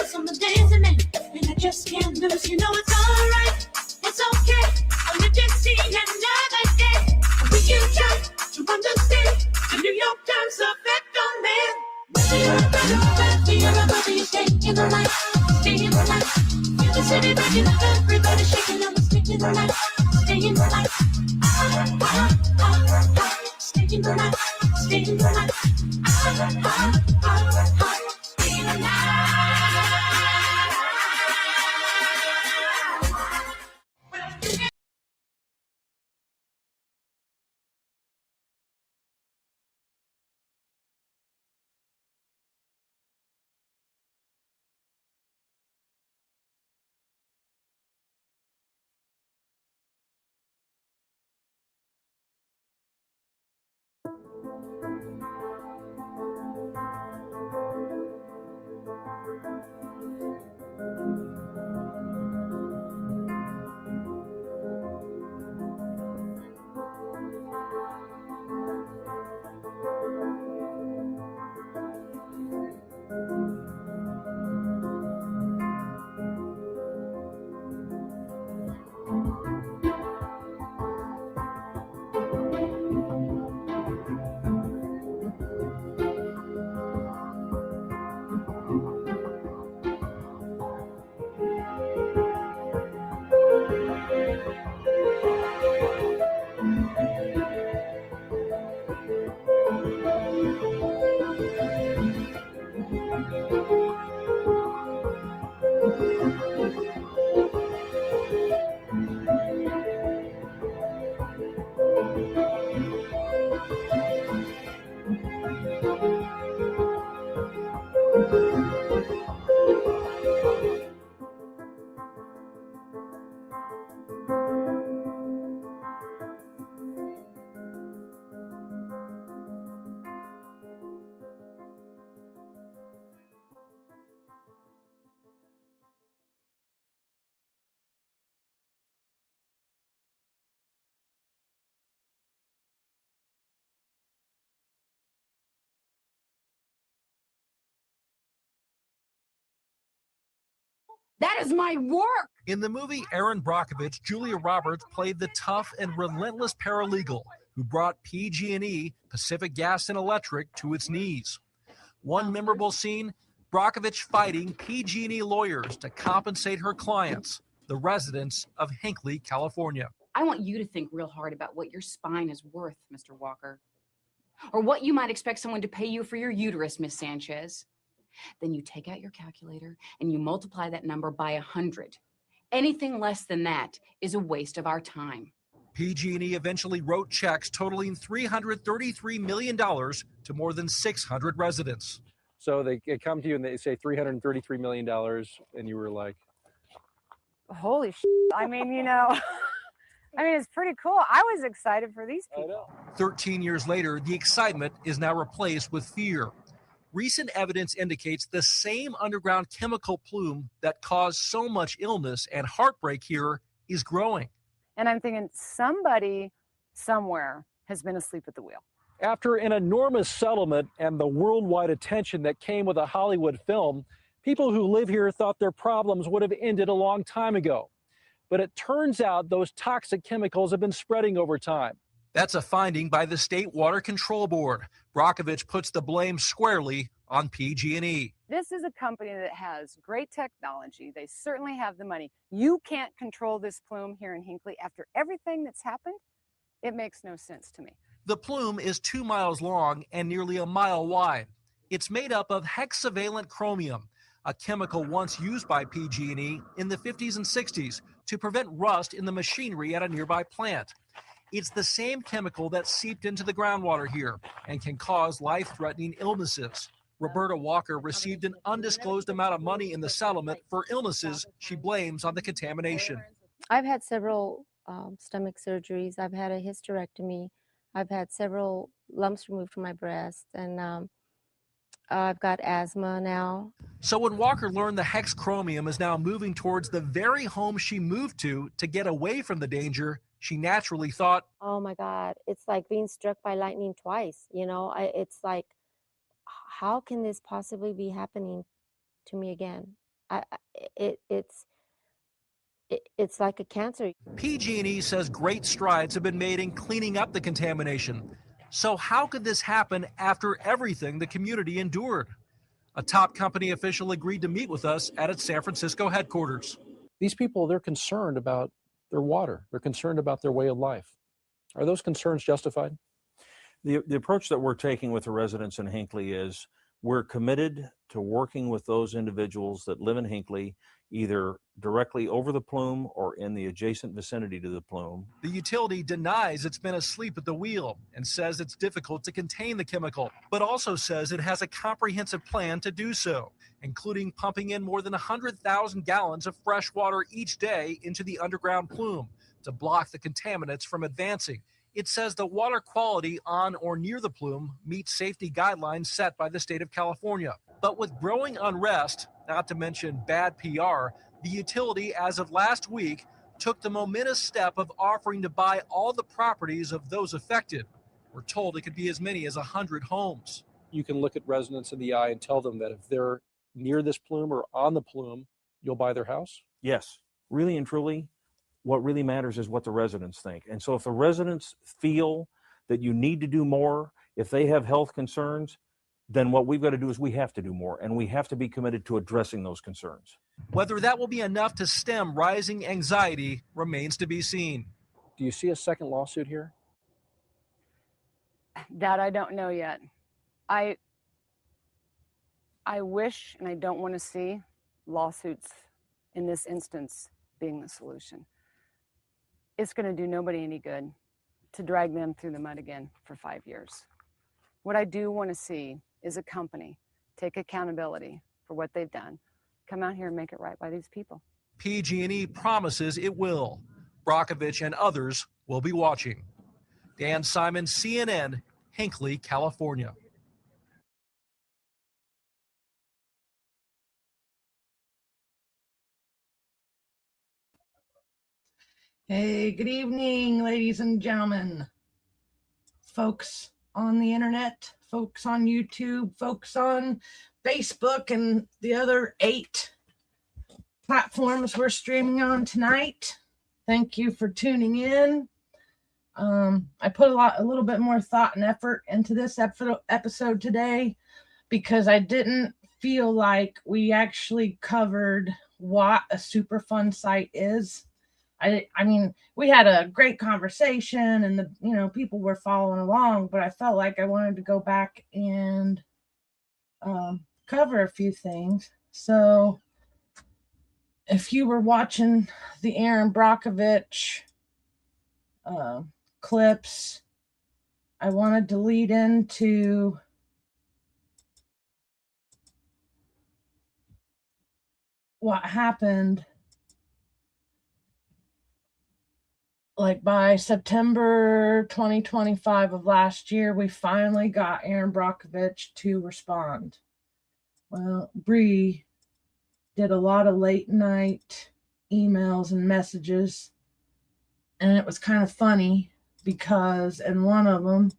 Cause I'm a dancing man, and I just can't lose. You know it's alright, it's okay. On the Dixie another day. Will you try to understand the New York Times effect on man? Whether you're a brother or whether you're a mother, you stay in the light, stay in the light. Feel the city breaking up, everybody shaking, I'ma stay in the light, stay in the light. Stay in the light, stay in the light. Stay in the light. That is my work. In the movie Erin Brockovich, Julia Roberts played the tough and relentless paralegal who brought PG&E, Pacific Gas and Electric, to its knees. One memorable scene, Brockovich fighting PG&E lawyers to compensate her clients, the residents of Hinckley, California. I want you to think real hard about what your spine is worth, Mr. Walker, or what you might expect someone to pay you for your uterus, Miss Sanchez. Then you take out your calculator and you multiply that number by 100. Anything less than that is a waste of our time. PG&E eventually wrote checks totaling $333 million to more than 600 residents. So they come to you and they say $333 million, and you were like, holy shit. I mean, you know, I mean, it's pretty cool. I was excited for these people. 13 years later, the excitement is now replaced with fear. Recent evidence indicates the same underground chemical plume that caused so much illness and heartbreak here is growing. And I'm thinking somebody somewhere has been asleep at the wheel. after an enormous settlement and the worldwide attention that came with a Hollywood film, people who live here thought their problems would have ended a long time ago. But it turns out those toxic chemicals have been spreading over time. That's a finding by the State Water Control Board. Brockovich puts the blame squarely on PG&E. This is a company that has great technology. They certainly have the money. You can't control this plume here in Hinckley after everything that's happened. It makes no sense to me. The plume is 2 miles long and nearly a mile wide. It's made up of hexavalent chromium, a chemical once used by PG&E in the 50s and 60s to prevent rust in the machinery at a nearby plant. It's the same chemical that seeped into the groundwater here and can cause life-threatening illnesses. Roberta Walker received an undisclosed amount of money in the settlement for illnesses she blames on the contamination. I've had several stomach surgeries. I've had a hysterectomy. I've had several lumps removed from my breast, and I've got asthma now. So when Walker learned the hex chromium is now moving towards the very home she moved to get away from the danger, she naturally thought, oh my God, it's like being struck by lightning twice. You know, it's like, how can this possibly be happening to me again? It's like a cancer. PG&E says great strides have been made in cleaning up the contamination. So how could this happen after everything the community endured? A top company official agreed to meet with us at its San Francisco headquarters. These people, they're concerned about their water. They're concerned about their way of life. Are those concerns justified? The approach that we're taking with the residents in Hinckley is we're committed to working with those individuals that live in Hinckley, either directly over the plume or in the adjacent vicinity to the plume. The utility denies it's been asleep at the wheel and says it's difficult to contain the chemical, but also says it has a comprehensive plan to do so, including pumping in more than 100,000 gallons of fresh water each day into the underground plume to block the contaminants from advancing. It says the water quality on or near the plume meets safety guidelines set by the state of California. But with growing unrest, not to mention bad PR, the utility, as of last week, took the momentous step of offering to buy all the properties of those affected. We're told it could be as many as 100 homes. You can look at residents in the eye and tell them that if they're near this plume or on the plume, you'll buy their house? Yes, really and truly, what really matters is what the residents think. And so if the residents feel that you need to do more, if they have health concerns, then what we've got to do is we have to do more, and we have to be committed to addressing those concerns. Whether that will be enough to stem rising anxiety remains to be seen. Do you see a second lawsuit here? That I don't know yet. I wish, and I don't want to see lawsuits in this instance being the solution. It's going to do nobody any good to drag them through the mud again for 5 years. What I do want to see is a company take accountability for what they've done, come out here and make it right by these people. PG&E promises it will. Brockovich and others will be watching. Dan Simon, CNN, Hinckley, California. Hey, good evening, ladies and gentlemen, folks on the internet, folks on YouTube, folks on Facebook, and the other 8 platforms we're streaming on tonight. Thank you for tuning in. I put a little bit more thought and effort into this episode today because I didn't feel like we actually covered what a Superfund site is. I mean, we had a great conversation and people were following along, but I felt like I wanted to go back and cover a few things. So if you were watching the Erin Brockovich clips, I wanted to lead into what happened. Like by September 2025 of last year, we finally got Erin Brockovich to respond. Well, Bree did a lot of late night emails and messages, and it was kind of funny because in one of them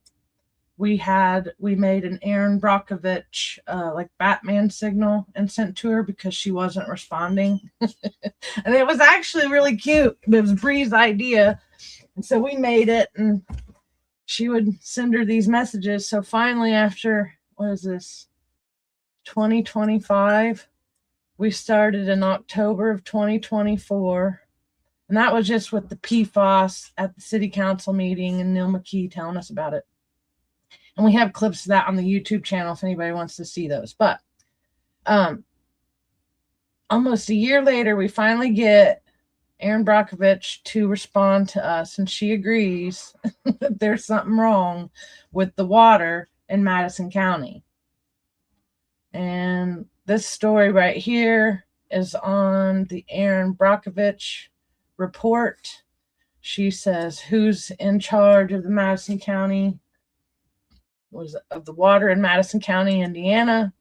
we made an Erin Brockovich like Batman signal and sent to her because she wasn't responding. And it was actually really cute. It was Bree's idea. And so we made it, and she would send her these messages. So finally, after, 2025, we started in October of 2024. And that was just with the PFAS at the city council meeting and Neil McKee telling us about it. And we have clips of that on the YouTube channel if anybody wants to see those. But almost a year later, we finally get Erin Brockovich to respond to us, and she agrees that there's something wrong with the water in Madison County. And this story right here is on the Erin Brockovich report. She says, who's in charge of the Madison County, of the water in Madison County, Indiana?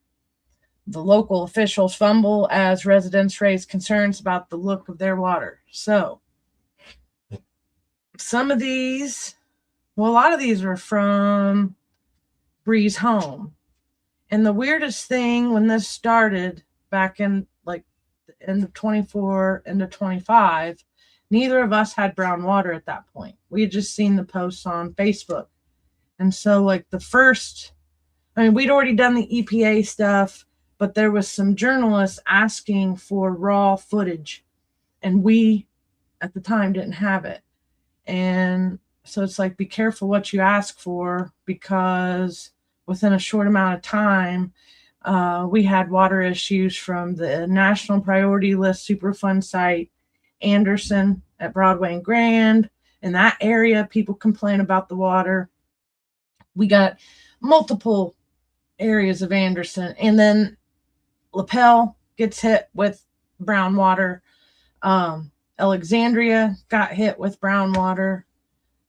The local officials fumble as residents raise concerns about the look of their water. So some of these, a lot of these were from Bree's home. And the weirdest thing when this started back in like the end of 24, end of 25, neither of us had brown water at that point. We had just seen the posts on Facebook. And so like the first, I mean, we'd already done the EPA stuff, but there was some journalists asking for raw footage, and we at the time didn't have it. And so it's like, be careful what you ask for, because within a short amount of time, we had water issues from the National Priority List Superfund site, Anderson at Broadway and Grand. In that area, people complain about the water. We got multiple areas of Anderson, and then LaPel gets hit with brown water. Alexandria got hit with brown water.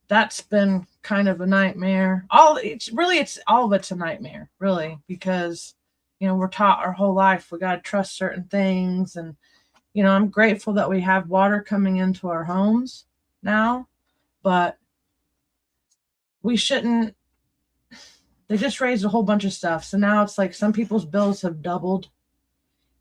That's been kind of a nightmare. It's all of it's a nightmare, really, because we're taught our whole life we got to trust certain things. And I'm grateful that we have water coming into our homes now, but we shouldn't. They just raised a whole bunch of stuff. So now it's like some people's bills have doubled,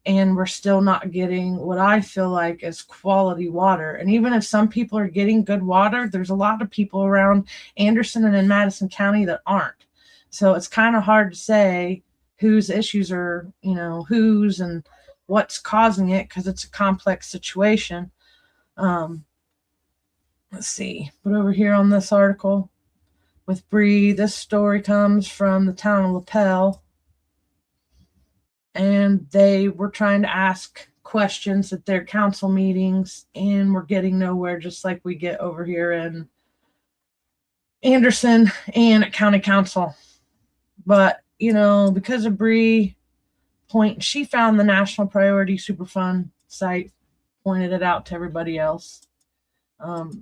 and we're still not getting what I feel like is quality water. And even if some people are getting good water, there's a lot of people around Anderson and in Madison County that aren't. So it's kind of hard to say whose issues are, whose and what's causing it, because it's a complex situation. Let's see. But over here on this article with Bree, this story comes from the town of LaPel. And they were trying to ask questions at their council meetings, and we're getting nowhere, just like we get over here in Anderson and at county council. But, because of Bree she found the National Priority Superfund site, pointed it out to everybody else.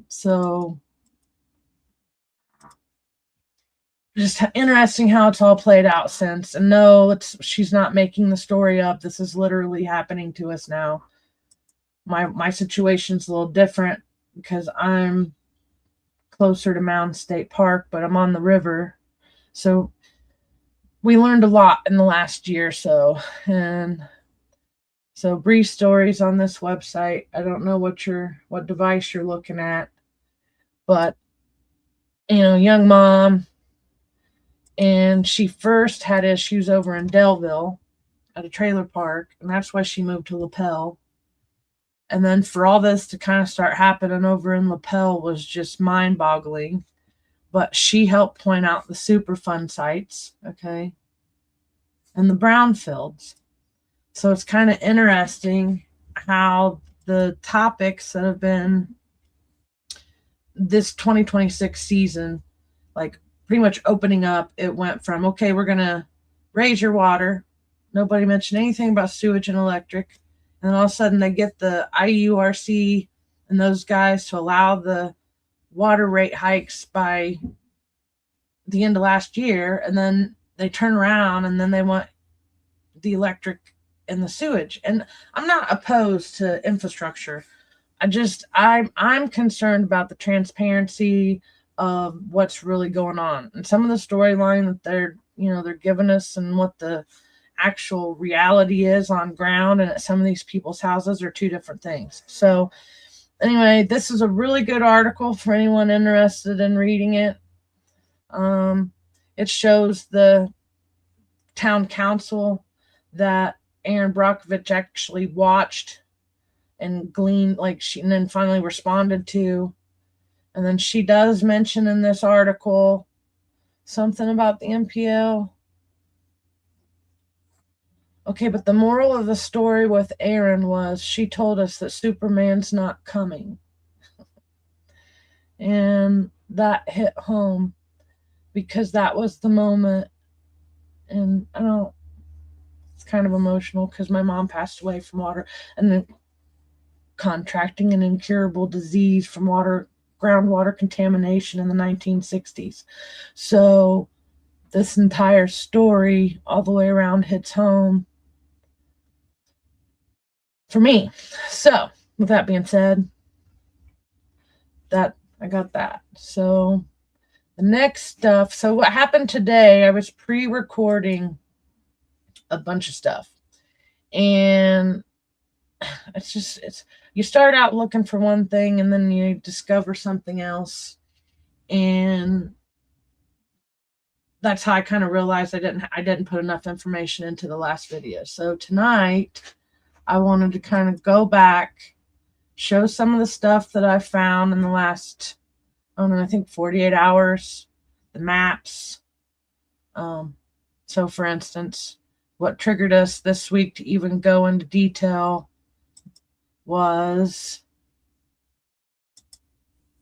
So just interesting how it's all played out since. And no, she's not making the story up. This is literally happening to us now. My situation's a little different because I'm closer to Mountain State Park, but I'm on the river. So we learned a lot in the last year or so. And so Bree's stories on this website. I don't know what device you're looking at, but young mom. And she first had issues over in Delville at a trailer park, and that's why she moved to LaPel. And then for all this to kind of start happening over in LaPel was just mind-boggling. But she helped point out the Superfund sites, okay, and the brownfields. So it's kind of interesting how the topics that have been this 2026 season, like pretty much opening up, it went from, okay, we're going to raise your water. Nobody mentioned anything about sewage and electric. And then all of a sudden they get the IURC and those guys to allow the water rate hikes by the end of last year. And then they turn around and then they want the electric and the sewage. And I'm not opposed to infrastructure. I'm concerned about the transparency of what's really going on, and some of the storyline that they're giving us, and what the actual reality is on ground and at some of these people's houses are two different things. So anyway, this is a really good article for anyone interested in reading it. It shows the town council that Aaron Brockovich actually watched and gleaned, and then finally responded to. And then she does mention in this article something about the MPL. Okay, but the moral of the story with Erin was she told us that Superman's not coming. And that hit home because that was the moment. And it's kind of emotional because my mom passed away from water and then contracting an incurable disease from groundwater contamination in the 1960s. So this entire story all the way around hits home for me. So with that being said, I got that. So the next stuff. So what happened today, I was pre-recording a bunch of stuff, and it's you start out looking for one thing and then you discover something else. And that's how I kind of realized I didn't put enough information into the last video. So tonight I wanted to kind of go back, show some of the stuff that I found in the last, I think 48 hours, the maps. So for instance, what triggered us this week to even go into detail was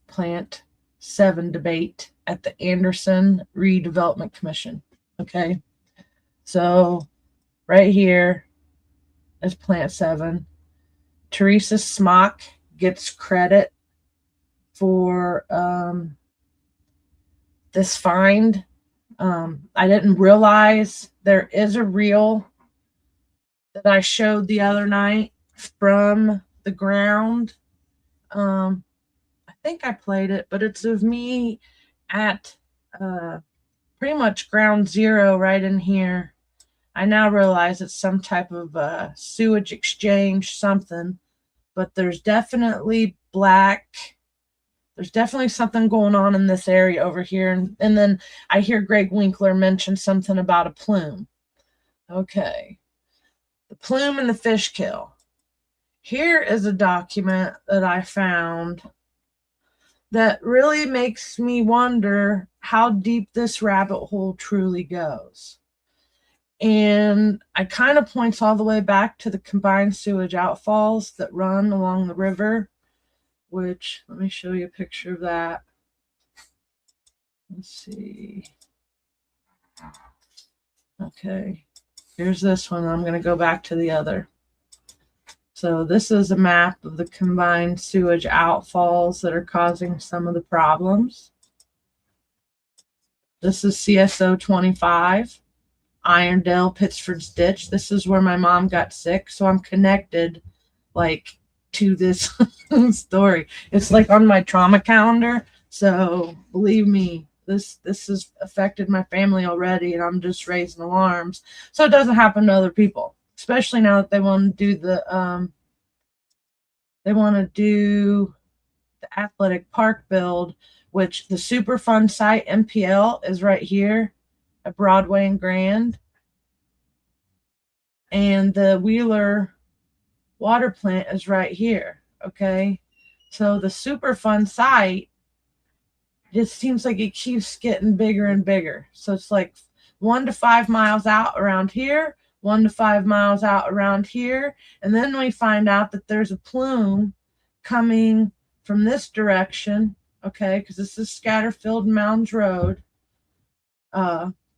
Plant 7 debate at the Anderson Redevelopment Commission. Okay, so right here is Plant 7. Teresa Smock gets credit for this find. I didn't realize there is a reel that I showed the other night from the ground. I think I played it, but it's of me at pretty much ground zero right in here. I now realize it's some type of sewage exchange something, but there's definitely there's definitely something going on in this area over here. And then I hear Greg Winkler mention something about a plume. Okay, the plume and the fish kill. Here is a document that I found that really makes me wonder how deep this rabbit hole truly goes. And it kind of points all the way back to the combined sewage outfalls that run along the river, which, let me show you a picture of that. Let's see. Okay, here's this one. I'm going to go back to the other. So this is a map of the combined sewage outfalls that are causing some of the problems. This is CSO 25, Irondale, Pittsford's Ditch. This is where my mom got sick, so I'm connected like to this story. It's like on my trauma calendar. So believe me, this has affected my family already, and I'm just raising alarms so it doesn't happen to other people, especially now that they want to do the athletic park build, which the Superfund site MPL is right here at Broadway and Grand, and the Wheeler water plant is right here. Okay, so the Superfund site just seems like it keeps getting bigger and bigger. So it's like 1 to 5 miles out around here, 1 to 5 miles out around here, and then we find out that there's a plume coming from this direction. Okay, because this is Scatterfield and Mounds Road,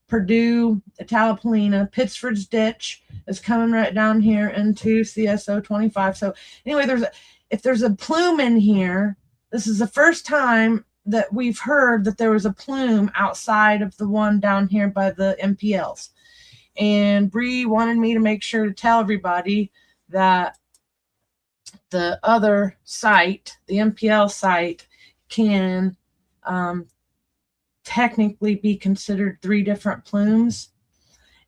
Purdue, Italopolina, Pittsford's Ditch is coming right down here into CSO 25. So anyway, if there's a plume in here, this is the first time that we've heard that there was a plume outside of the one down here by the MPLs. And Bree wanted me to make sure to tell everybody that the other site, the MPL site, can technically be considered 3 different plumes.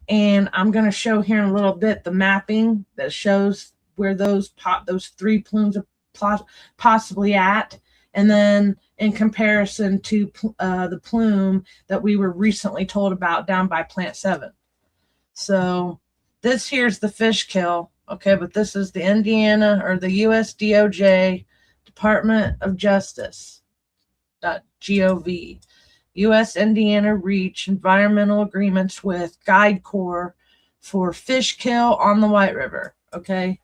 And I'm going to show here in a little bit the mapping that shows where those 3 plumes are possibly at. And then in comparison to the plume that we were recently told about down by Plant 7. So this here's the fish kill. Okay, but this is the Indiana or the US DOJ Department of Justice .gov. U.S. Indiana reach environmental agreements with Guide Corps for fish kill on the White River. Okay,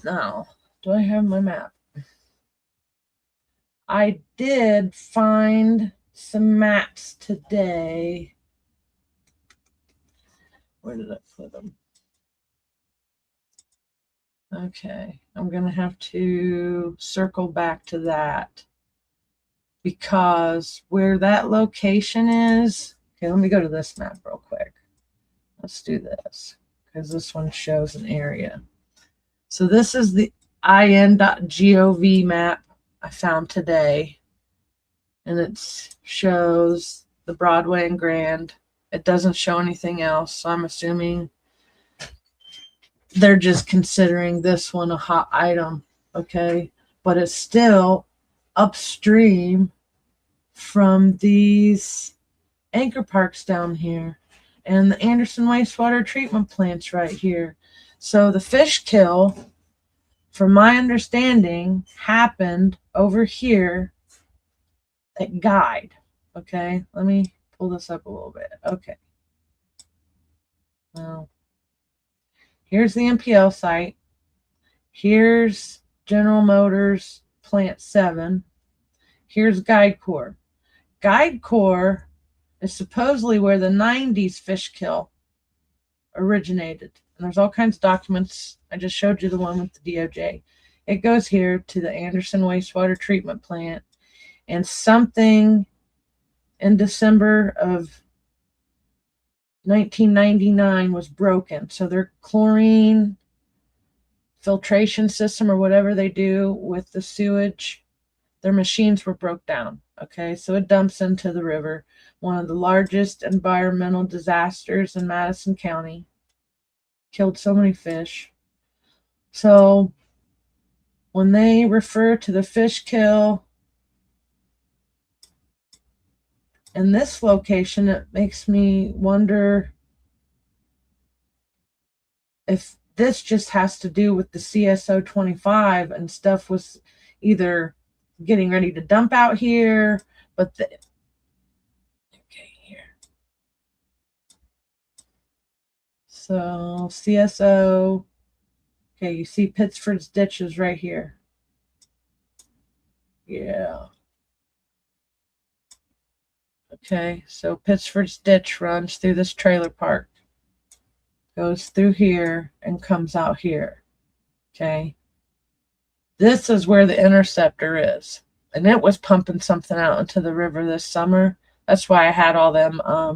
now, do I have my map? I did find some maps today. Where did I put them? Okay, I'm going to have to circle back to that, because where that location is, okay, let me go to this map real quick. Let's do this, because this one shows an area. So this is the in.gov map I found today, and it shows the Broadway and Grand. It doesn't show anything else, so I'm assuming they're just considering this one a hot item, okay? But it's still upstream from these anchor parks down here and the Anderson wastewater treatment plants right here. So the fish kill, from my understanding, happened over here at Guide. Okay, let me pull this up a little bit. Okay. Now, here's the MPL site. Here's General Motors Plant 7. Here's Guide Corps. Guide Corps is supposedly where the 90s fish kill originated. And there's all kinds of documents. I just showed you the one with the DOJ. It goes here to the Anderson wastewater treatment plant, and something in December of 1999 was broken. So their chlorine filtration system, or whatever they do with the sewage, their machines were broke down. Okay, so it dumps into the river. One of the largest environmental disasters in Madison County. Killed so many fish. So when they refer to the fish kill in this location, it makes me wonder if this just has to do with the CSO 25 and stuff was either getting ready to dump out here, but okay, here. So CSO, okay, you see Pittsford's ditch is right here. Yeah. Okay, so Pittsford's ditch runs through this trailer park, goes through here, and comes out here. Okay. This is where the interceptor is. And it was pumping something out into the river this summer. That's why I had all them, I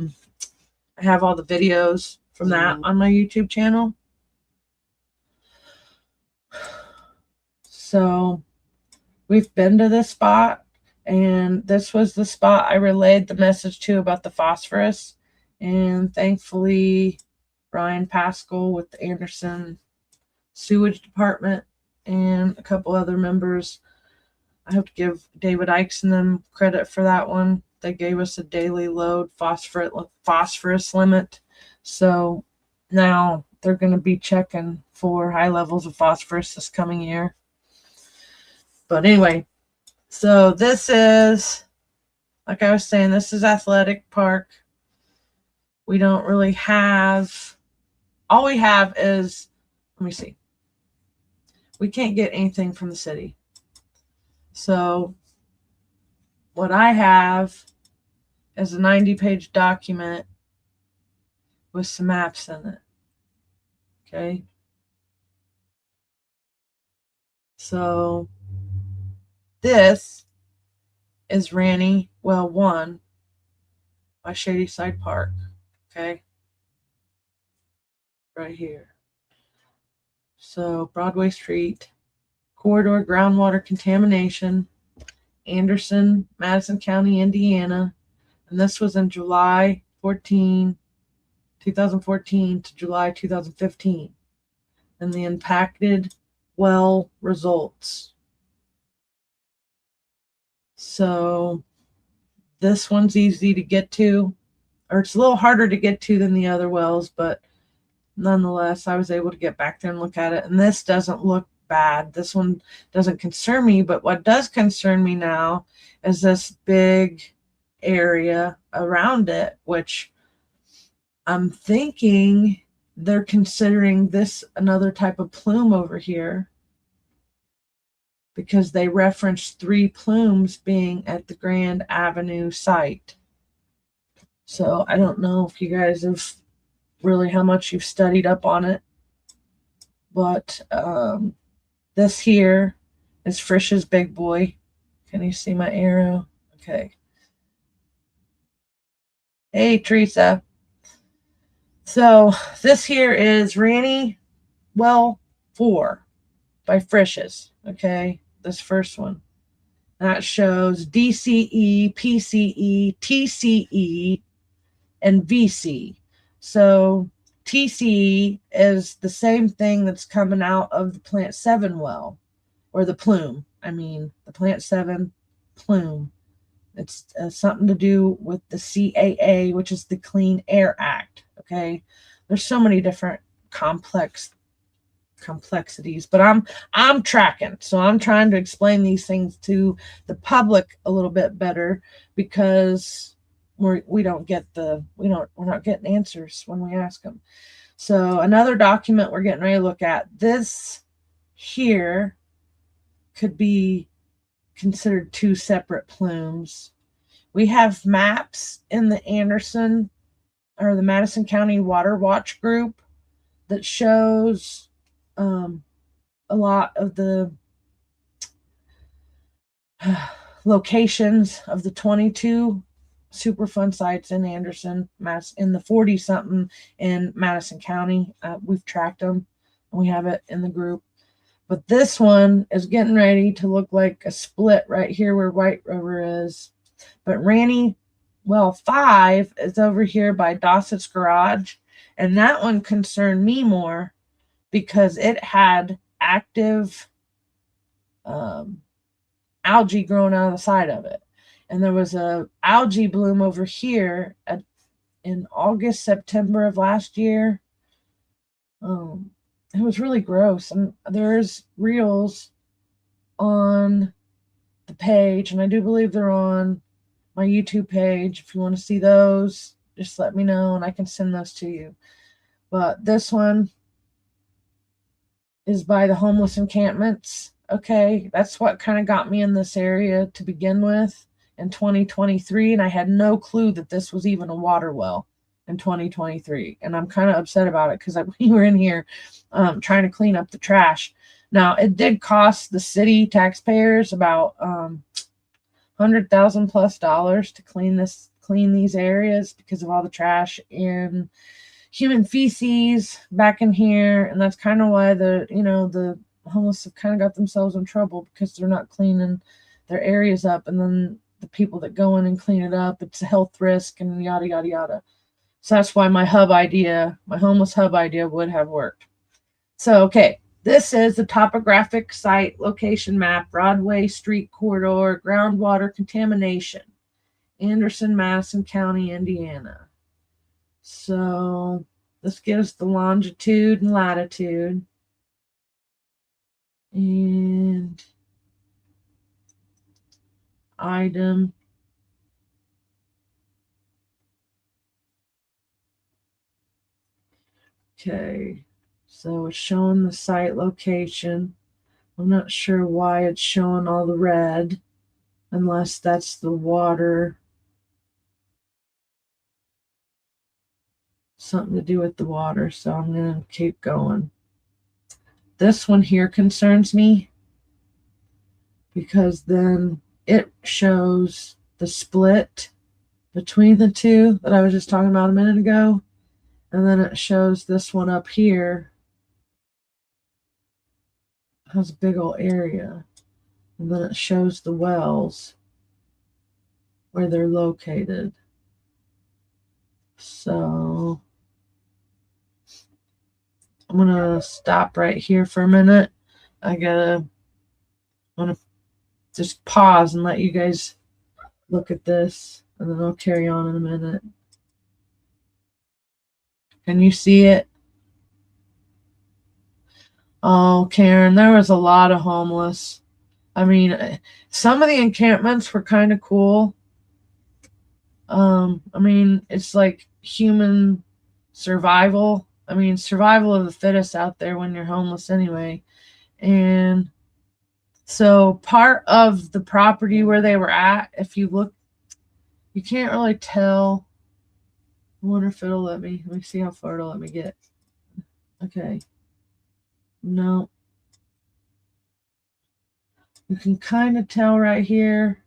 have all the videos from that on my YouTube channel. So we've been to this spot, and this was the spot I relayed the message to about the phosphorus. And thankfully, Ryan Pascal with the Anderson Sewage Department and a couple other members, I have to give David Ikes and them credit for that one. They gave us a daily load phosphorus limit. So now they're going to be checking for high levels of phosphorus this coming year. But anyway, so this is, like I was saying, this is Athletic Park. We don't really have, all we have is, let me see. We can't get anything from the city. So what I have is a 90-page document with some maps in it. Okay. So this is Ranny Well 1 by Shady Side Park. Okay. Right here. So Broadway Street, corridor groundwater contamination, Anderson, Madison County, Indiana. And this was in July 2014 to July 2015. And the impacted well results. So this one's easy to get to, or it's a little harder to get to than the other wells, but nonetheless, I was able to get back there and look at it. And this doesn't look bad. This one doesn't concern me, but what does concern me now is this big area around it, which I'm thinking they're considering this another type of plume over here, because they referenced 3 plumes being at the Grand Avenue site. So I don't know if you guys have really how much you've studied up on it, but this here is Frisch's Big Boy. Can you see my arrow? Okay. Hey, Teresa. So this here is Ranny Well 4 by Frisch's. Okay, this first one. That shows DCE, PCE, TCE, and VC. So TCE is the same thing that's coming out of the Plant 7 well, or the plume. I mean, the Plant 7 plume. It's something to do with the CAA, which is the Clean Air Act. Okay, there's so many different complexities, but I'm tracking, so I'm trying to explain these things to the public a little bit better, because we're not getting answers when we ask them. So another document we're getting ready to look at, this here could be considered two separate plumes. We have maps in the Anderson or the Madison County Water Watch group that shows a lot of the locations of the 22 Superfund sites in Anderson, in the 40 something in Madison County. We've tracked them and we have it in the group. But this one is getting ready to look like a split right here where White River is. But Ranny Well 5 is over here by Dossett's Garage. And that one concerned me more because it had active algae growing out of the side of it. And there was a algae bloom over here in August, September of last year. It was really gross. And there's reels on the page, and I do believe they're on my YouTube page. If you want to see those, just let me know and I can send those to you. But this one is by the homeless encampments. Okay, that's what kind of got me in this area to begin with in 2023, and I had no clue that this was even a water well in 2023, and I'm kind of upset about it because we were in here trying to clean up the trash. Now, it did cost the city taxpayers about $100,000+ to clean these areas because of all the trash and human feces back in here, and that's kind of why the homeless have kind of got themselves in trouble, because they're not cleaning their areas up, and then the people that go in and clean it up, it's a health risk and yada yada yada. So that's why my homeless hub idea would have worked. So okay, this is the topographic site location map, Broadway Street corridor, groundwater contamination, Anderson, Madison County, Indiana. So this gives the longitude and latitude. And item. Okay, so it's showing the site location. I'm not sure why it's showing all the red, unless that's the water. Something to do with the water, so I'm going to keep going. This one here concerns me because then it shows the split between the two that I was just talking about a minute ago. And then it shows this one up here. It has a big old area. And then it shows the wells where they're located. So I'm going to stop right here for a minute. I'm going to just pause and let you guys look at this, and then I'll carry on in a minute. Can you see it? Oh, Karen, there was a lot of homeless. I mean, some of the encampments were kind of cool. I mean, it's like human survival. I mean, survival of the fittest out there when you're homeless anyway. And so part of the property where they were at, if you look, you can't really tell. I wonder if it'll let me see how far it'll let me get. Okay. No. You can kind of tell right here.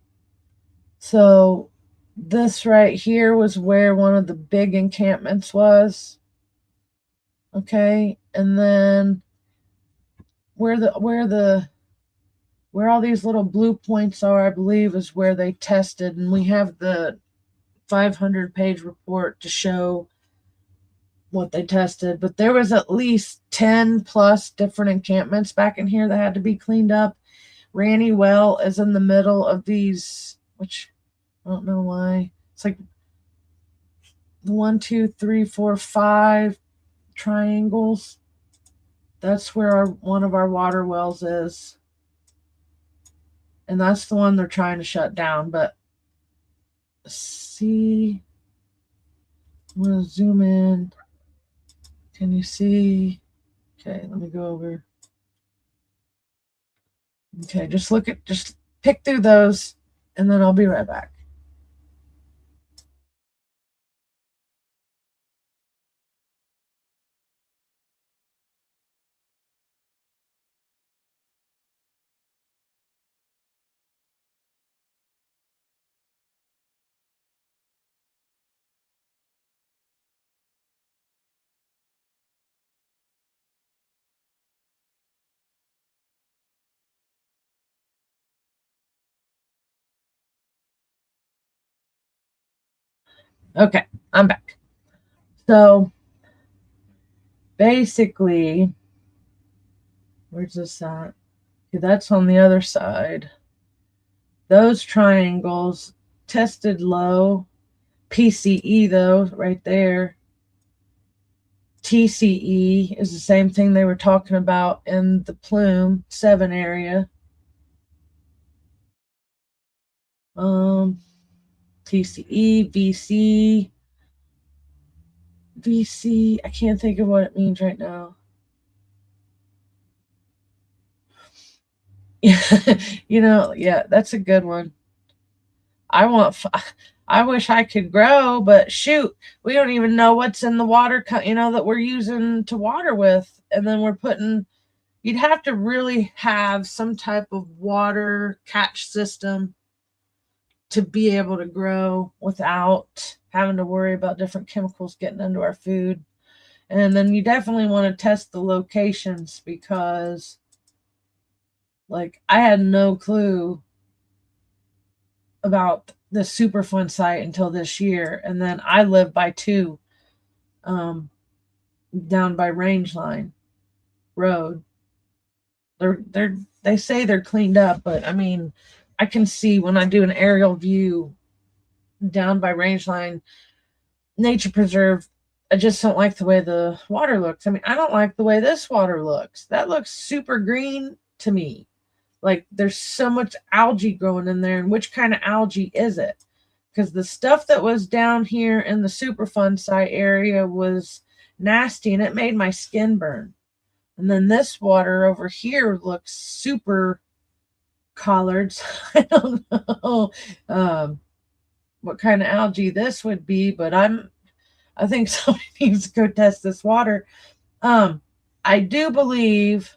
So this right here was where one of the big encampments was. Okay. And then where all these little blue points are, I believe, is where they tested. And we have the 500-page report to show what they tested, but there was at least 10 plus different encampments back in here that had to be cleaned up. Ranny Well is in the middle of these, which I don't know why. It's like 1, 2, 3, 4, 5 triangles. That's where one of our water wells is. And that's the one they're trying to shut down. But see, I'm going to zoom in. Can you see? Okay, let me go over. Okay, just pick through those, and then I'll be right back. Okay, I'm back. So basically, where's this at? Okay, that's on the other side. Those triangles tested low. PCE, though, right there. TCE is the same thing they were talking about in the Plume 7 area. TCE, VC, I can't think of what it means right now. Yeah, that's a good one. I wish I could grow, but shoot, we don't even know what's in the water, that we're using to water with. And then you'd have to really have some type of water catch system to be able to grow without having to worry about different chemicals getting into our food. And then you definitely want to test the locations, because like I had no clue about the Superfund site until this year. And then I live by 2 down by Rangeline Road. They say they're cleaned up, but I mean, I can see when I do an aerial view down by Rangeline Nature Preserve, I just don't like the way the water looks. I mean, I don't like the way this water looks. That looks super green to me. Like there's so much algae growing in there, and which kind of algae is it? Because the stuff that was down here in the Superfund site area was nasty, and it made my skin burn. And then this water over here looks super collared. So I don't know what kind of algae this would be, but I think somebody needs to go test this water. I do believe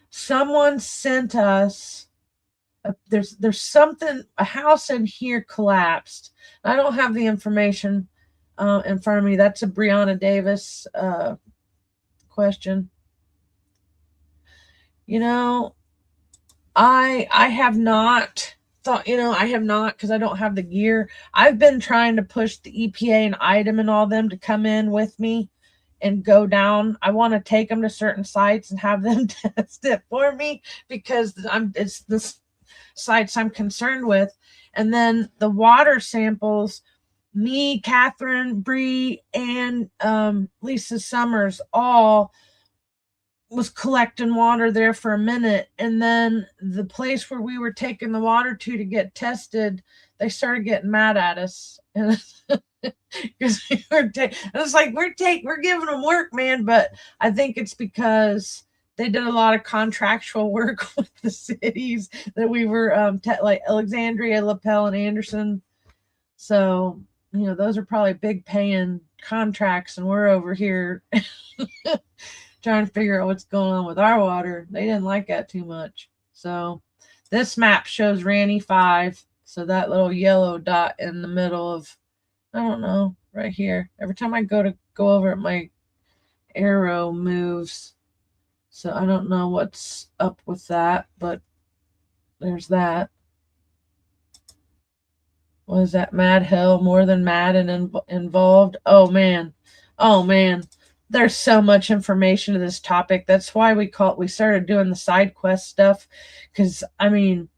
someone sent us there's something, a house in here collapsed. I don't have the information in front of me. That's a Brianna Davis question. I have not thought, I have not, because I don't have the gear. I've been trying to push the EPA and IDEM and all them to come in with me and go down. I want to take them to certain sites and have them test it for me, because it's the sites I'm concerned with. And then the water samples, me, Catherine, Bree, and Lisa Summers all was collecting water there for a minute. And then the place where we were taking the water to get tested, they started getting mad at us. And because it's like we're giving them work, man. But I think it's because they did a lot of contractual work with the cities that we were like Alexandria, LaPel, and Anderson. So those are probably big paying contracts, and we're over here trying to figure out what's going on with our water. They didn't like that too much. So this map shows Ranny 5. So that little yellow dot in the middle of, I don't know, right here. Every time I go over it, my arrow moves. So I don't know what's up with that, but there's that. Was that mad hell, more than mad and involved? Oh man. there's so much information to this topic. That's why we started doing the side quest stuff, because I mean,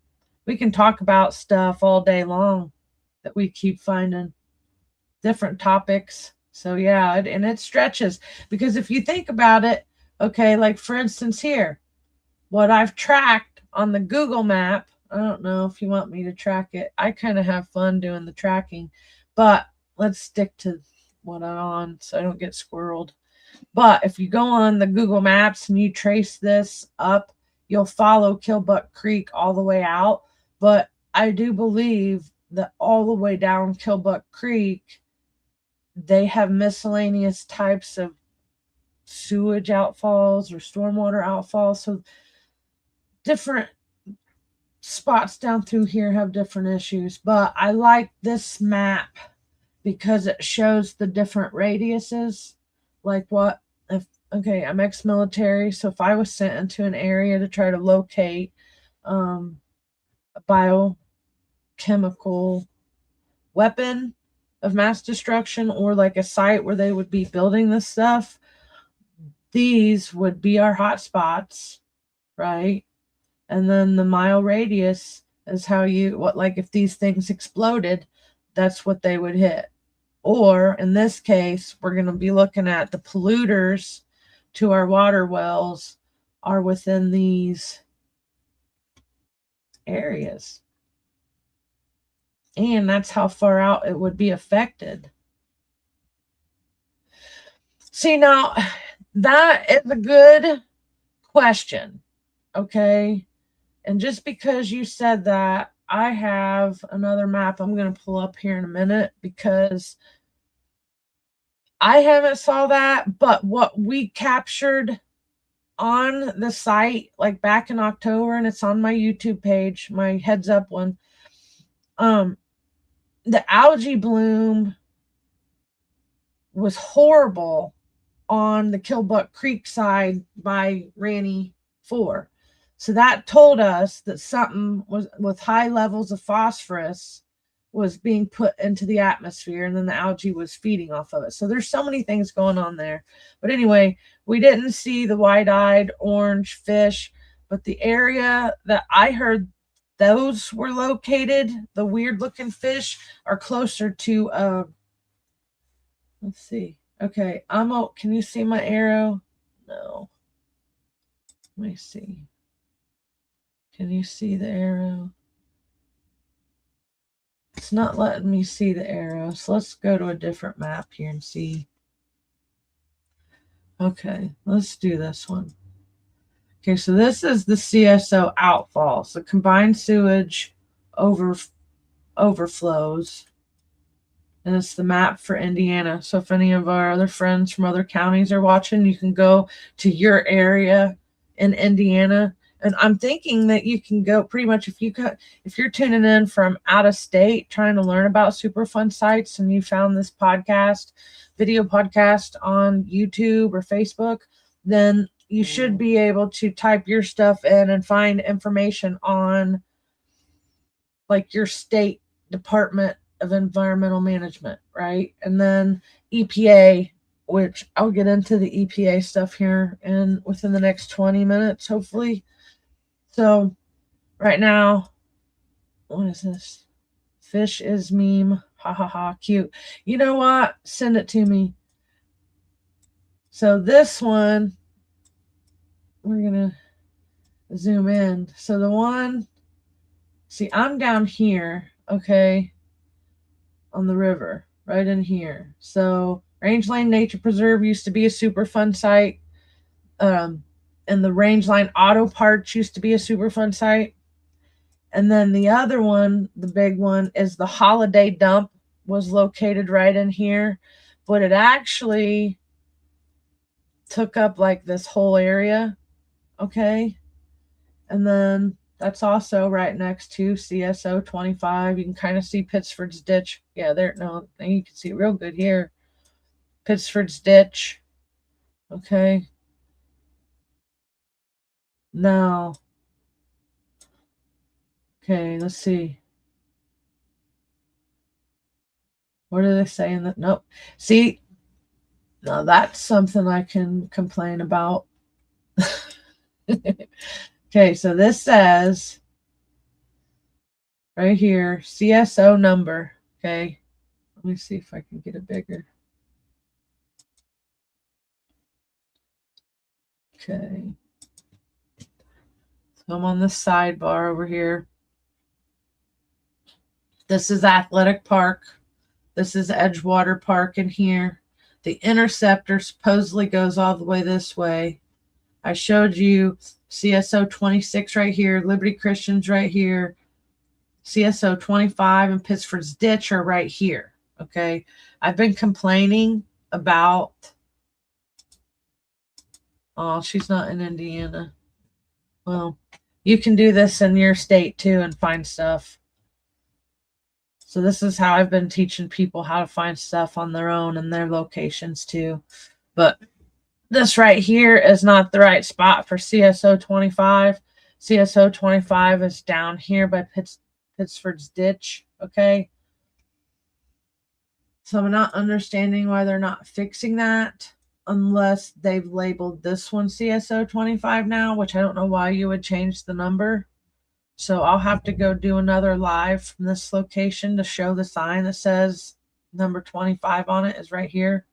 we can talk about stuff all day long that we keep finding different topics. So yeah, and it stretches, because if you think about it, okay, like for instance here, what I've tracked on the Google map, I don't know if you want me to track it. I kind of have fun doing the tracking, but let's stick to what I'm on so I don't get squirreled. But if you go on the Google Maps and you trace this up, you'll follow Killbuck Creek all the way out. But I do believe that all the way down Killbuck Creek, they have miscellaneous types of sewage outfalls or stormwater outfalls. So different spots down through here have different issues. But I like this map because it shows the different radiuses. Like what if, okay, I'm ex-military, so if I was sent into an area to try to locate a biochemical weapon of mass destruction, or like a site where they would be building this stuff, these would be our hot spots, right? And then the mile radius is how like if these things exploded, that's what they would hit. Or in this case, we're going to be looking at the polluters to our water wells are within these areas. And that's how far out it would be affected. See, now that is a good question. Okay. And just because you said that, I have another map I'm going to pull up here in a minute, because I haven't saw that, but what we captured on the site, like back in October, and it's on my YouTube page, my heads up one, the algae bloom was horrible on the Killbuck Creek side by Ranny 4. So that told us that something was with high levels of phosphorus was being put into the atmosphere, and then the algae was feeding off of it. So there's so many things going on there. But anyway, we didn't see the wide-eyed orange fish, but the area that I heard those were located, the weird-looking fish, are closer to let's see. Okay, can you see my arrow? No. Let me see. Can you see the arrow? It's not letting me see the arrow. So let's go to a different map here and see. Okay, let's do this one. Okay, so this is the CSO outfall. So combined sewage overflows. And it's the map for Indiana. So if any of our other friends from other counties are watching, you can go to your area in Indiana. And I'm thinking that you can go pretty much if you're tuning in from out of state trying to learn about Superfund sites, and you found this video podcast on YouTube or Facebook, then you should be able to type your stuff in and find information on like your state Department of Environmental Management, right? And then EPA, which I'll get into the EPA stuff here within the next 20 minutes, hopefully. So right now, what is this? Fish is meme. Ha ha ha, cute. You know what? Send it to me. So this one, we're going to zoom in. So the one, see, I'm down here, okay, on the river, right in here. So Rangeline Nature Preserve used to be a Superfund site. And the Rangeline Auto Parts used to be a Superfund site. And then the other one, the big one, is the Holiday Dump, was located right in here. But it actually took up like this whole area, okay? And then that's also right next to CSO 25. You can kind of see Pittsford's Ditch. Yeah, you can see it real good here. Pittsford's Ditch, okay? Now, okay, let's see. What are they saying? Nope. See, Now that's something I can complain about. Okay, so this says right here, CSO number. Okay, let me see if I can get it bigger. Okay, so I'm on the sidebar over here. This is Athletic Park. This is Edgewater Park in here. The interceptor supposedly goes all the way this way. I showed you CSO 26 right here, Liberty Christians right here, CSO 25 and Pittsford's Ditch are right here. Okay, I've been complaining about, oh, she's not in Indiana. Well, you can do this in your state too and find stuff. So this is how I've been teaching people how to find stuff on their own and their locations too. But this right here is not the right spot for CSO 25. CSO 25 is down here by Pittsford's Ditch. Okay. So I'm not understanding why they're not fixing that unless they've labeled this one CSO 25 now, which I don't know why you would change the number. So I'll have to go do another live from this location to show the sign that says number 25 on it is right here.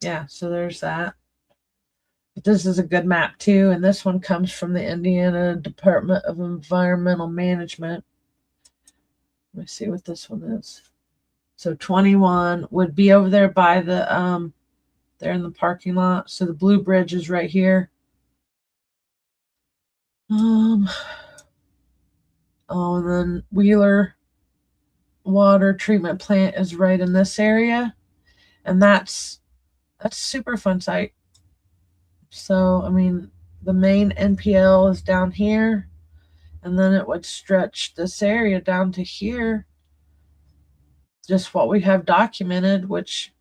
Yeah, so there's that. But this is a good map too, and this one comes from the Indiana Department of Environmental Management. Let me see what this one is. So 21 would be over there by the they're in the parking lot. So the Blue Bridge is right here. Oh, and then Wheeler Water Treatment Plant is right in this area, and that's a Superfund site. So I mean, the main NPL is down here, and then it would stretch this area down to here. Just what we have documented, which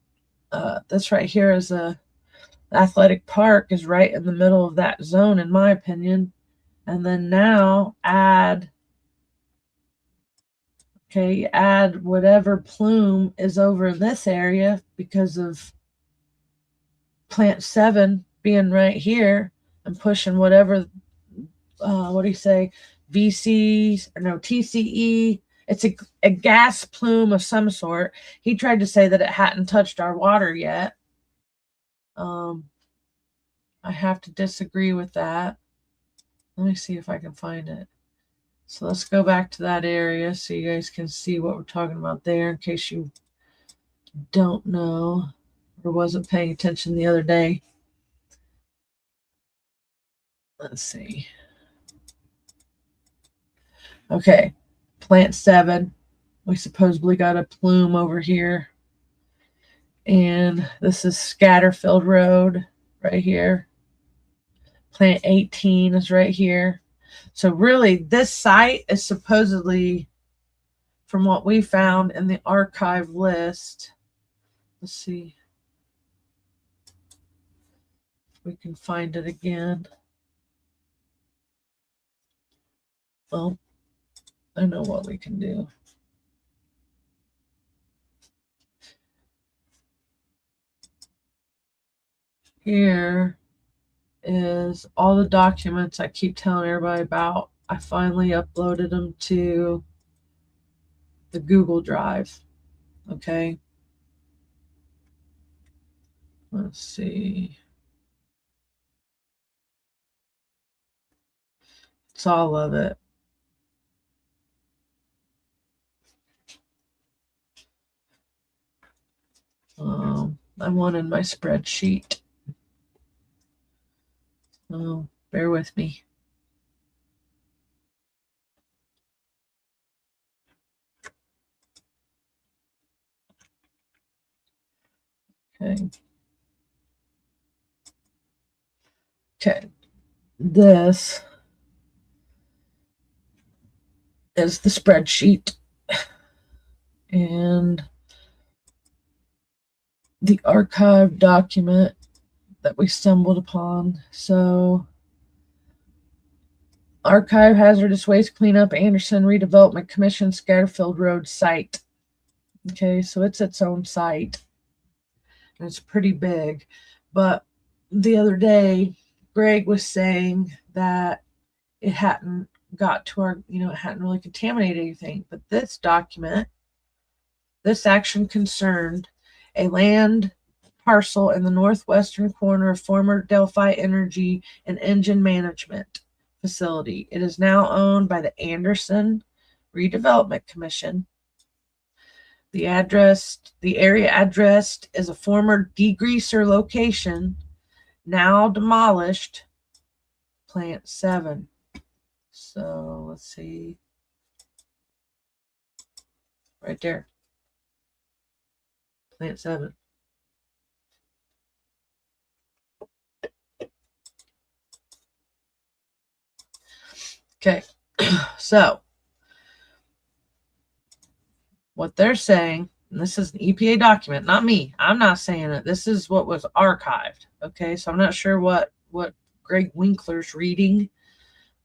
this right here is a athletic park is right in the middle of that zone, in my opinion. And then now add whatever plume is over in this area because of plant 7 being right here and pushing whatever, what do you say, VCs, or no, TCE. It's a gas plume of some sort. He tried to say that it hadn't touched our water yet. I have to disagree with that. Let me see if I can find it. So let's go back to that area so you guys can see what we're talking about there in case you don't know or wasn't paying attention the other day. Let's see. Okay, plant 7. We supposedly got a plume over here. And this is Scatterfield Road right here. Plant 18 is right here. So really, this site is supposedly, from what we found in the archive list, let's see if we can find it again. Well, I know what we can do. Here is all the documents I keep telling everybody about. I finally uploaded them to the Google Drive. Okay. Let's see. It's all of it. I wanted my spreadsheet. So bear with me. Okay. Okay. This is the spreadsheet. And the archive document that we stumbled upon. So, Archive Hazardous Waste Cleanup Anderson Redevelopment Commission Scatterfield Road site. Okay, so it's its own site. It's pretty big. But the other day, Greg was saying that it hadn't got to our, it hadn't really contaminated anything. But this document, this action concerned a land parcel in the northwestern corner of former Delphi Energy and Engine Management facility. It is now owned by the Anderson Redevelopment Commission. The area addressed is a former degreaser location, now demolished, Plant 7. So let's see. Right there. Plant 7. Okay, so what they're saying, and this is an EPA document, not me. I'm not saying it. This is what was archived. Okay, so I'm not sure what Greg Winkler's reading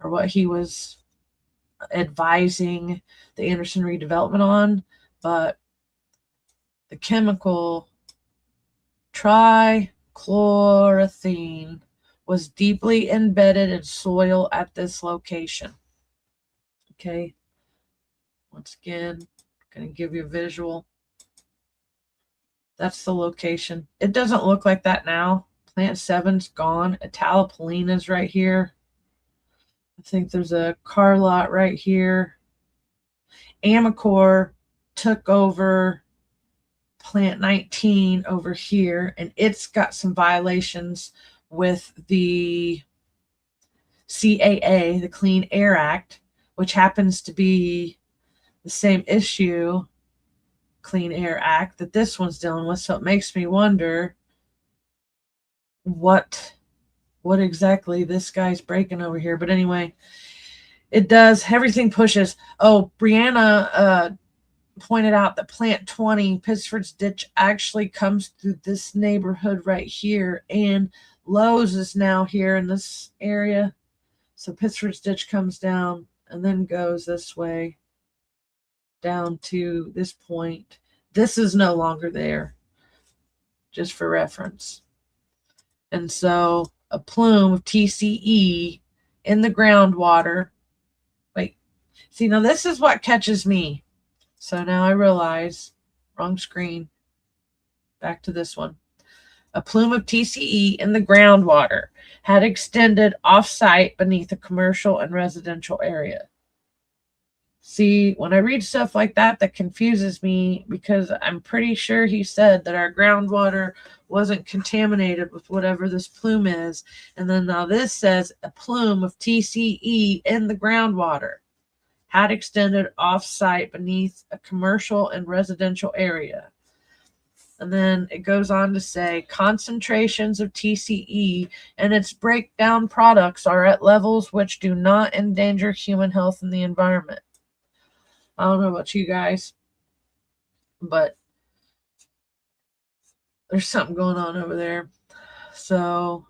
or what he was advising the Anderson redevelopment on, but the chemical trichloroethene was deeply embedded in soil at this location. Okay, once again, going to give you a visual. That's the location. It doesn't look like that now. Plant 7's gone. Italopoline is right here. I think there's a car lot right here. Amicor took over Plant 19 over here, and it's got some violations with the CAA, the Clean Air Act, which happens to be the same issue, Clean Air Act, that this one's dealing with. So it makes me wonder what exactly this guy's breaking over here. But anyway, it does, everything pushes. Oh, Brianna pointed out that Plant 20, Pittsford's Ditch, actually comes through this neighborhood right here, and Lowe's is now here in this area. So Pittsford's Ditch comes down and then goes this way down to this point. This is no longer there, just for reference. And so a plume of TCE in the groundwater. Wait, see, now this is what catches me. So now I realize, wrong screen. Back to this one. A plume of TCE in the groundwater had extended off-site beneath a commercial and residential area. See, when I read stuff like that, that confuses me, because I'm pretty sure he said that our groundwater wasn't contaminated with whatever this plume is. And then now this says a plume of TCE in the groundwater had extended off-site beneath a commercial and residential area. And then it goes on to say concentrations of TCE and its breakdown products are at levels which do not endanger human health and the environment. I don't know about you guys, but there's something going on over there. So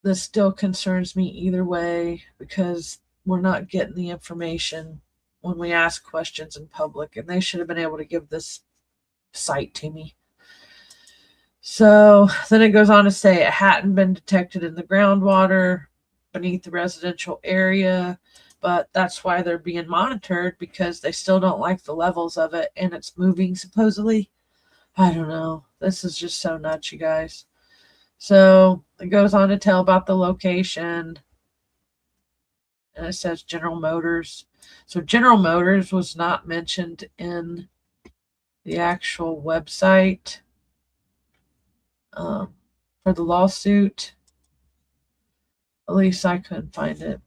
this still concerns me either way, because we're not getting the information when we ask questions in public, and they should have been able to give this site to me. So then it goes on to say it hadn't been detected in the groundwater beneath the residential area, but that's why they're being monitored, because they still don't like the levels of it, and it's moving supposedly. I don't know. This is just so nuts, you guys. So it goes on to tell about the location, and it says General Motors. So General Motors was not mentioned in the actual website for the lawsuit. At least I couldn't find it.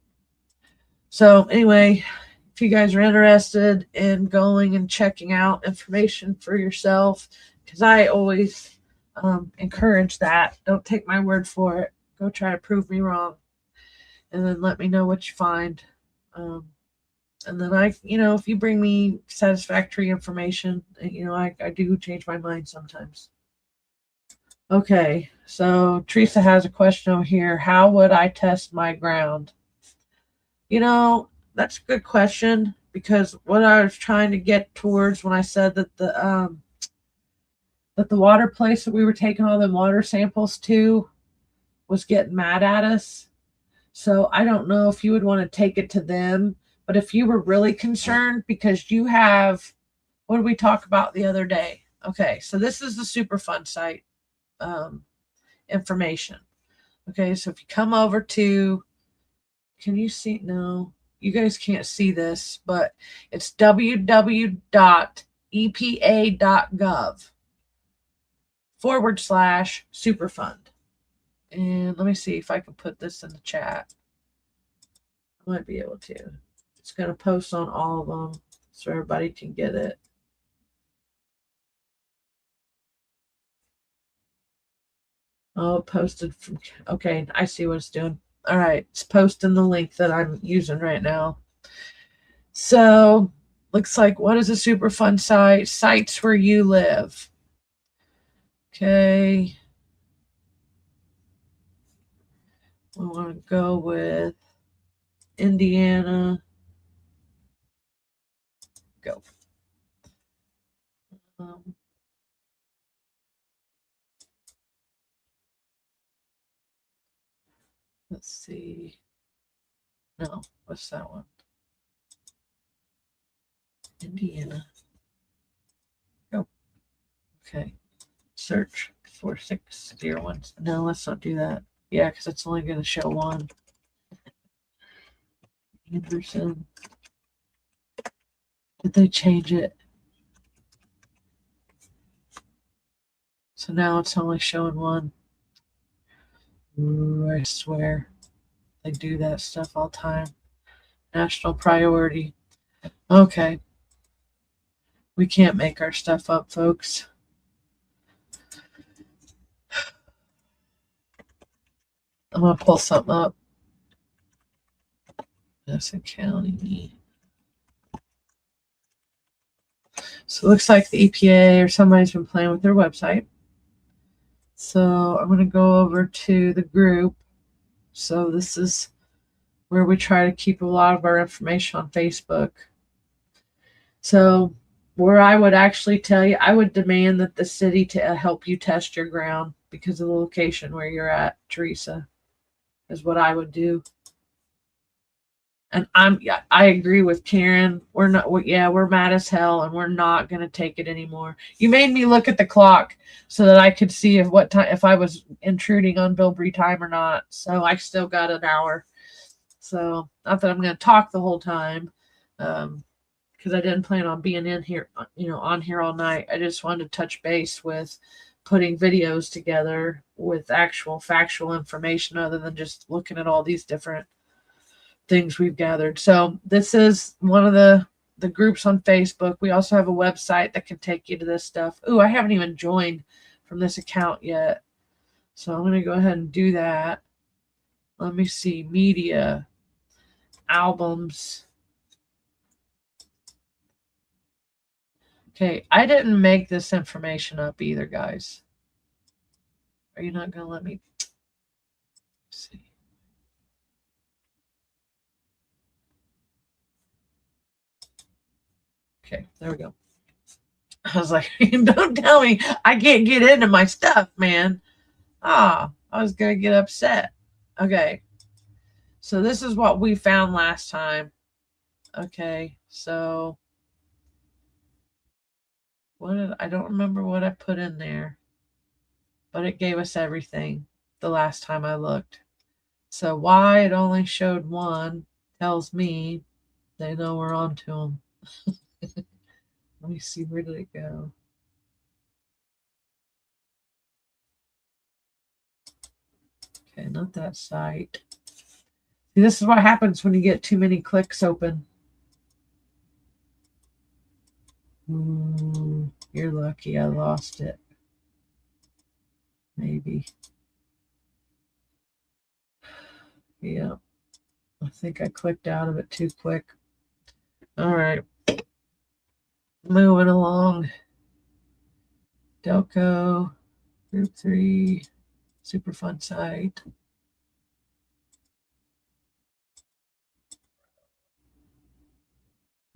So anyway, if you guys are interested in going and checking out information for yourself, because I always encourage that. Don't take my word for it. Go try to prove me wrong, and then let me know what you find. And then if you bring me satisfactory information, I do change my mind sometimes. Okay, so Teresa has a question over here. How would I test my ground? That's a good question, because what I was trying to get towards when I said that the that the water place that we were taking all the water samples to was getting mad at us. So I don't know if you would want to take it to them, but if you were really concerned because you have, what did we talk about the other day? Okay, so this is the Superfund site information. Okay, so if you come over to, can you see? No, you guys can't see this, but it's www.epa.gov/Superfund. And let me see if I can put this in the chat. I might be able to. It's going to post on all of them so everybody can get it. Oh, posted from, okay, I see what it's doing. All right, it's posting the link that I'm using right now. So, looks like, what is a Superfund site? Sites where you live. Okay. We want to go with Indiana. Go. Let's see. No, what's that one? Indiana. Go. Okay. Search for 601. No, let's not do that. Yeah, because it's only going to show one. Anderson. Did they change it? So now it's only showing one. Ooh, I swear. They do that stuff all the time. National priority. Okay. We can't make our stuff up, folks. I'm going to pull something up. Madison County. So it looks like the EPA or somebody's been playing with their website. So I'm going to go over to the group. So this is where we try to keep a lot of our information on Facebook. So where I would actually tell you, I would demand that the city to help you test your ground because of the location where you're at, Teresa, is what I would do. And I agree with Karen. We're mad as hell and we're not going to take it anymore. You made me look at the clock so that I could see if I was intruding on Bilbrey time or not. So I still got an hour. So not that I'm going to talk the whole time, because I didn't plan on being in here, on here all night. I just wanted to touch base with putting videos together with actual factual information other than just looking at all these different things we've gathered. So this is one of the groups on Facebook. We also have a website that can take you to this stuff. Ooh, I haven't even joined from this account yet. So I'm going to go ahead and do that. Let me see. Media. Albums. Okay, I didn't make this information up either, guys. Are you not going to let me see? Okay, there we go. I was like, don't tell me I can't get into my stuff, man. I was going to get upset. Okay, so this is what we found last time. Okay, so I don't remember what I put in there, but it gave us everything the last time I looked. So why it only showed one tells me they know we're on to them. Let me see, where did it go? Okay, not that site. See, this is what happens when you get too many clicks open. You're lucky I lost it. Maybe. Yeah. I think I clicked out of it too quick. All right. Moving along. Delco, Group 3, Superfund site.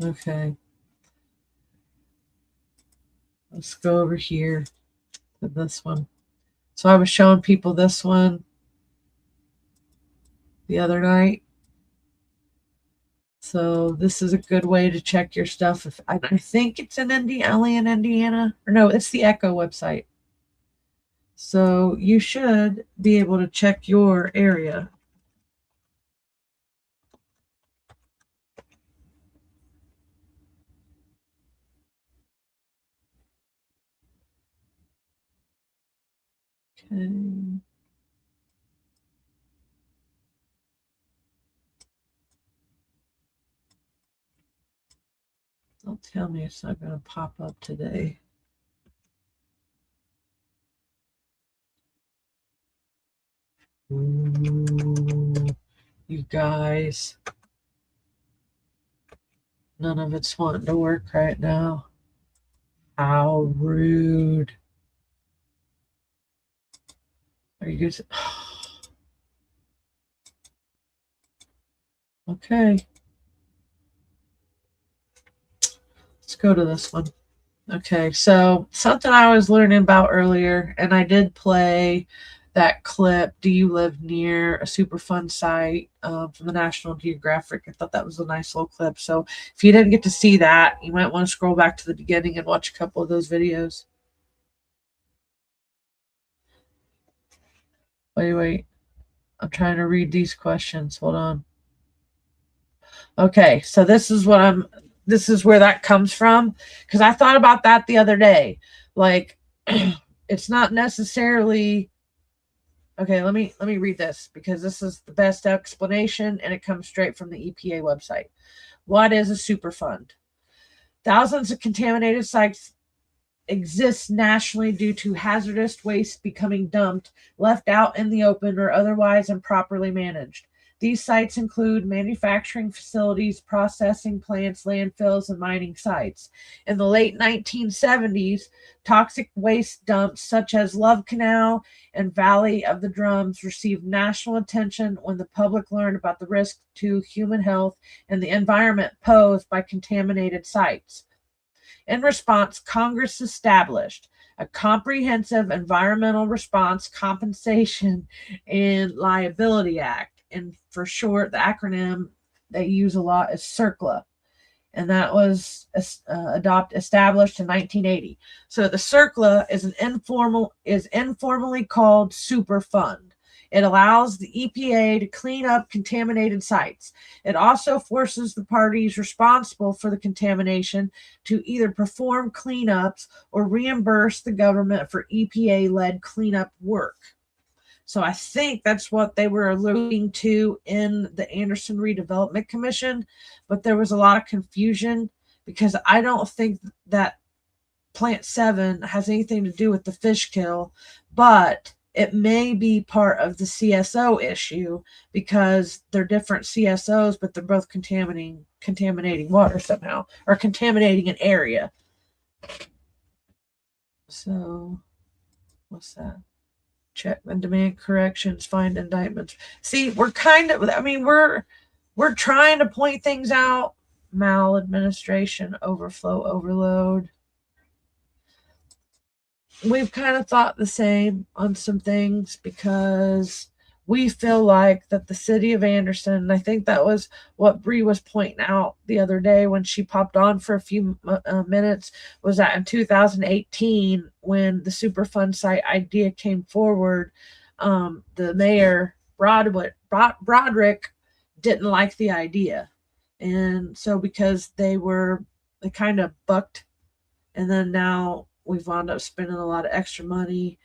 Okay. Let's go over here. than this one. So I was showing people this one the other night. So this is a good way to check your stuff. If I think it's in Indiana, or no, it's the Echo website. So you should be able to check your area. Okay. Don't tell me it's not going to pop up today. Ooh, you guys. None of it's wanting to work right now. How rude. Are you guys? Okay. Let's go to this one. Okay, so something I was learning about earlier, and I did play that clip, Do You Live Near a Superfund site from the National Geographic. I thought that was a nice little clip. So if you didn't get to see that, you might want to scroll back to the beginning and watch a couple of those videos. Wait. I'm trying to read these questions. Hold on. Okay, so this is where that comes from, because I thought about that the other day. Like, it's not necessarily okay. Let me read this, because this is the best explanation, and it comes straight from the EPA website. What is a Superfund? Thousands of contaminated sites exist nationally due to hazardous waste becoming dumped, left out in the open, or otherwise improperly managed. These sites include manufacturing facilities, processing plants, landfills, and mining sites. In the late 1970s, toxic waste dumps such as Love Canal and Valley of the Drums received national attention when the public learned about the risk to human health and the environment posed by contaminated sites. In response, Congress established a comprehensive environmental response compensation and liability act. And for short, the acronym they use a lot is CERCLA. And that was established in 1980. So the CERCLA is informally called Superfund. It allows the EPA to clean up contaminated sites. It also forces the parties responsible for the contamination to either perform cleanups or reimburse the government for EPA-led cleanup work. So I think that's what they were alluding to in the Anderson Redevelopment Commission, but there was a lot of confusion, because I don't think that Plant 7 has anything to do with the fish kill, but it may be part of the CSO issue, because they're different CSOs, but they're both contaminating water somehow, or contaminating an area. So what's that? Check and demand corrections, find indictments. See, we're trying to point things out. Maladministration, overflow, overload. We've kind of thought the same on some things, because we feel like that the city of Anderson, and I think that was what Bree was pointing out the other day when she popped on for a few minutes, was that in 2018, when the Superfund site idea came forward, the mayor, Broderick, didn't like the idea. And so because they kind of bucked, and then now we've wound up spending a lot of extra money.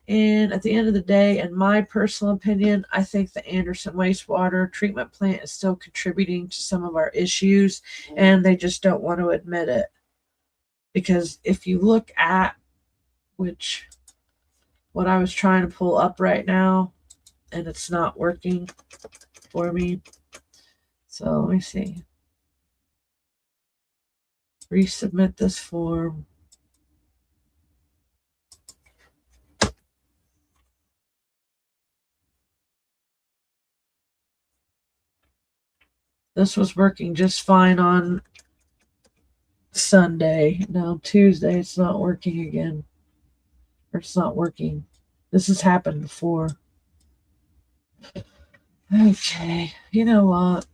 And at the end of the day, in my personal opinion, I think the Anderson wastewater treatment plant is still contributing to some of our issues, and they just don't want to admit it. Because if you look at what I was trying to pull up right now, and it's not working for me. So let me see. Resubmit this form. This was working just fine on Sunday. Now Tuesday, it's not working again. or it's not working. This has happened before. Okay, you know what?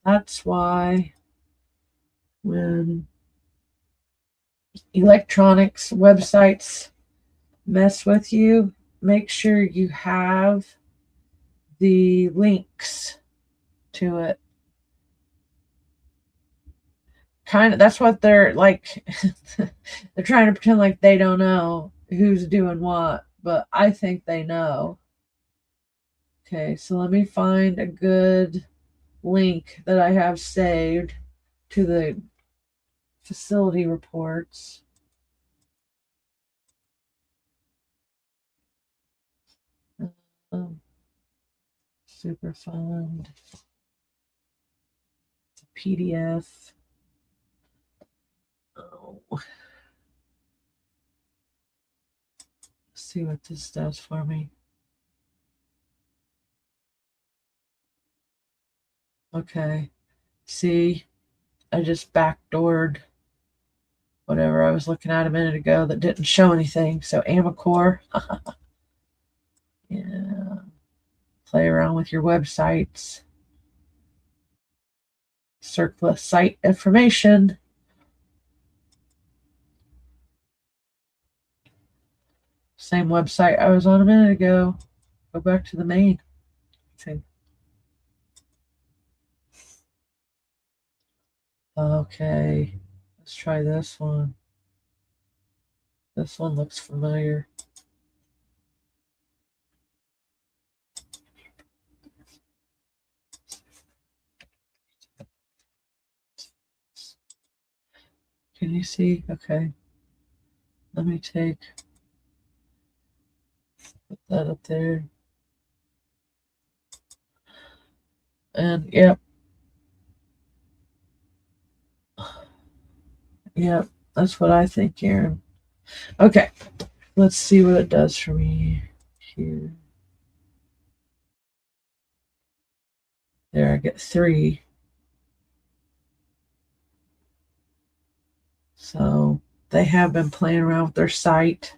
That's why when electronics websites mess with you, make sure you have the links to it. Kind of, that's what they're like. They're trying to pretend like they don't know who's doing what, but I think they know. Okay, so let me find a good link that I have saved to the facility reports. Superfund. It's a PDF. Oh. Let's see what this does for me. Okay. See, I just backdoored whatever I was looking at a minute ago that didn't show anything. So Amacor. Yeah. Play around with your websites. Surplus site information. Same website I was on a minute ago. Go back to the main. Okay. Okay. Let's try this one. This one looks familiar. Can you see? Okay. Let me put that up there. And yep. Yep. That's what I think, Karen. Okay. Let's see what it does for me here. There, I get 3. So they have been playing around with their site.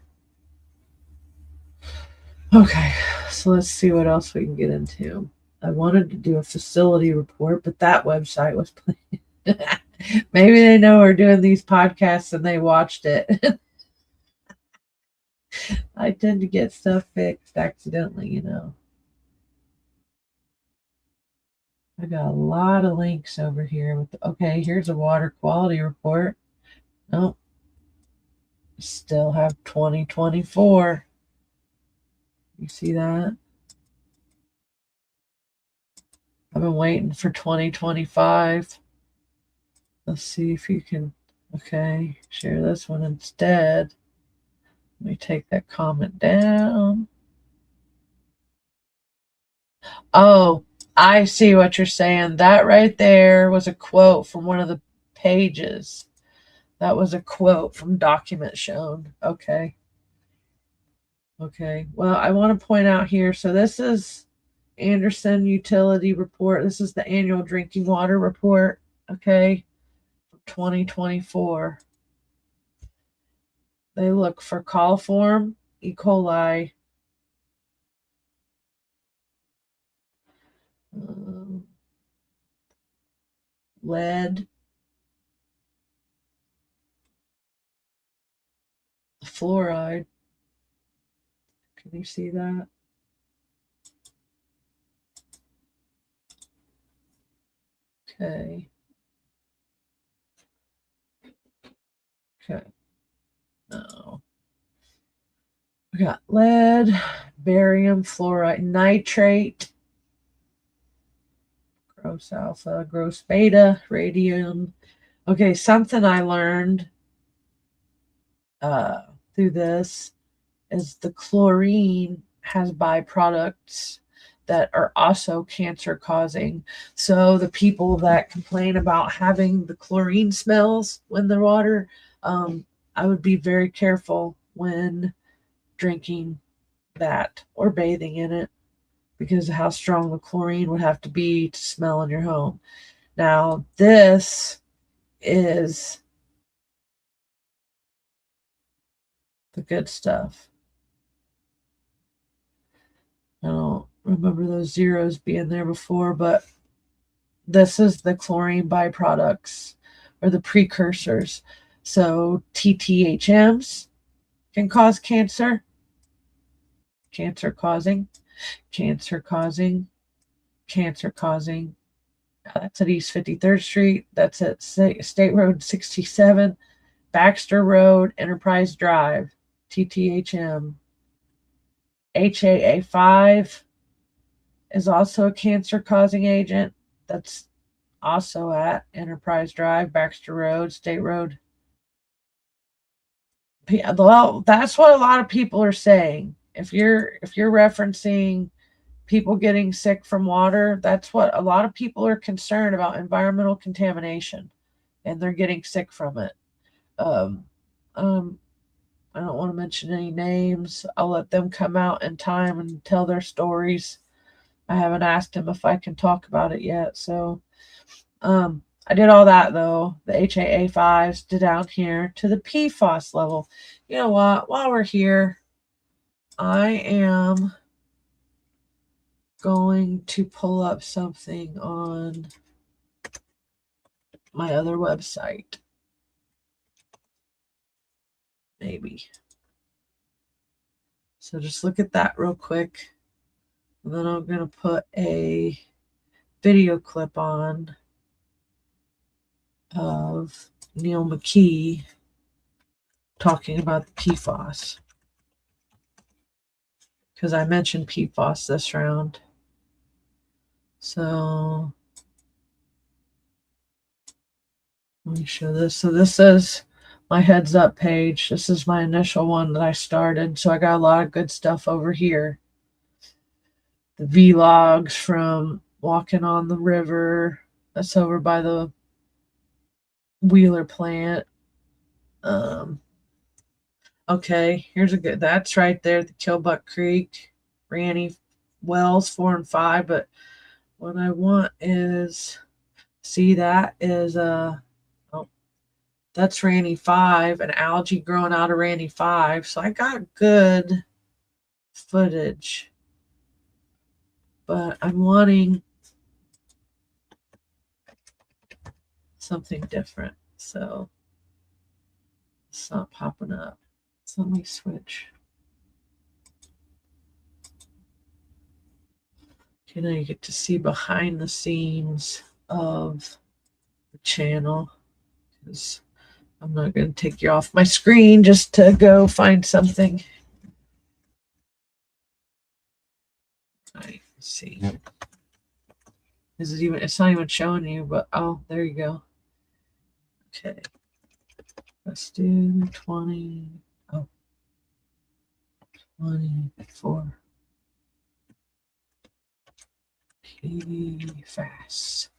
Okay, so let's see what else we can get into. I wanted to do a facility report, but that website was playing. Maybe they know we're doing these podcasts and they watched it. I tend to get stuff fixed accidentally, you know. I got a lot of links over here. Okay, here's a water quality report. Nope. Still have 2024. You see that? I've been waiting for 2025. Let's see if you can, okay, share this one instead. Let me take that comment down. Oh, I see what you're saying. That right there was a quote from one of the pages. That was a quote from Document Shown. Okay. Okay. Well, I want to point out here. So this is Anderson Utility Report. This is the annual drinking water report. Okay. 2024. They look for coliform, E. coli, lead, fluoride. Can you see that? Okay. Okay. No. We got lead, barium, fluoride, nitrate, gross alpha, gross beta, radium. Okay, something I learned through this is the chlorine has byproducts that are also cancer causing. So the people that complain about having the chlorine smells when the water, I would be very careful when drinking that or bathing in it because of how strong the chlorine would have to be to smell in your home. Now, this is the good stuff. I don't remember those zeros being there before, but this is the chlorine byproducts or the precursors. So TTHMs can cause cancer, cancer causing. That's at East 53rd Street. That's at State Road 67, Baxter Road, Enterprise Drive, TTHM. HAA5 is also a cancer-causing agent. That's also at Enterprise Drive, Baxter Road, State Road. Well, that's what a lot of people are saying. If you're referencing people getting sick from water, that's what a lot of people are concerned about, environmental contamination, and they're getting sick from it. I don't want to mention any names. I'll let them come out in time and tell their stories. I haven't asked them if I can talk about it yet. So I did all that though. The HAA5s to down here to the PFAS level. You know what? While we're here, I am going to pull up something on my other website. Maybe. So just look at that real quick. And then I'm going to put a video clip on of Neil McKee talking about the PFAS. Because I mentioned PFAS this round. So let me show this. So this is my heads up page. This is my initial one that I started. So I got a lot of good stuff over here. The vlogs from walking on the river. That's over by the Wheeler plant. Okay, here's a good, that's right there, the Killbuck Creek, Ranny Wells 4 and 5. But what I want is, see, that is that's Ranny 5, and algae growing out of Ranny 5. So I got good footage, but I'm wanting something different. So it's not popping up. So let me switch. Okay, now you get to see behind the scenes of the channel, because I'm not going to take you off my screen just to go find something. All right, let's see. Is it even, it's not even showing you, but oh, there you go. Okay. Let's do 20. Oh, 24. PFAS.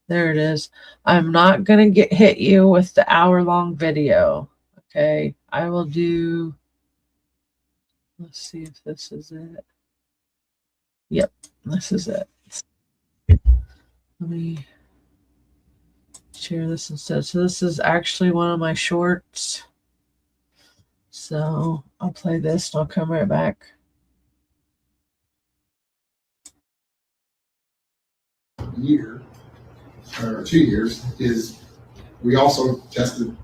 There it is. I'm not going to hit you with the hour-long video. Okay. I will do, let's see if this is it. Yep, this is it. Let me share this instead. So this is actually one of my shorts. So I'll play this and I'll come right back. Year or 2 years is we also tested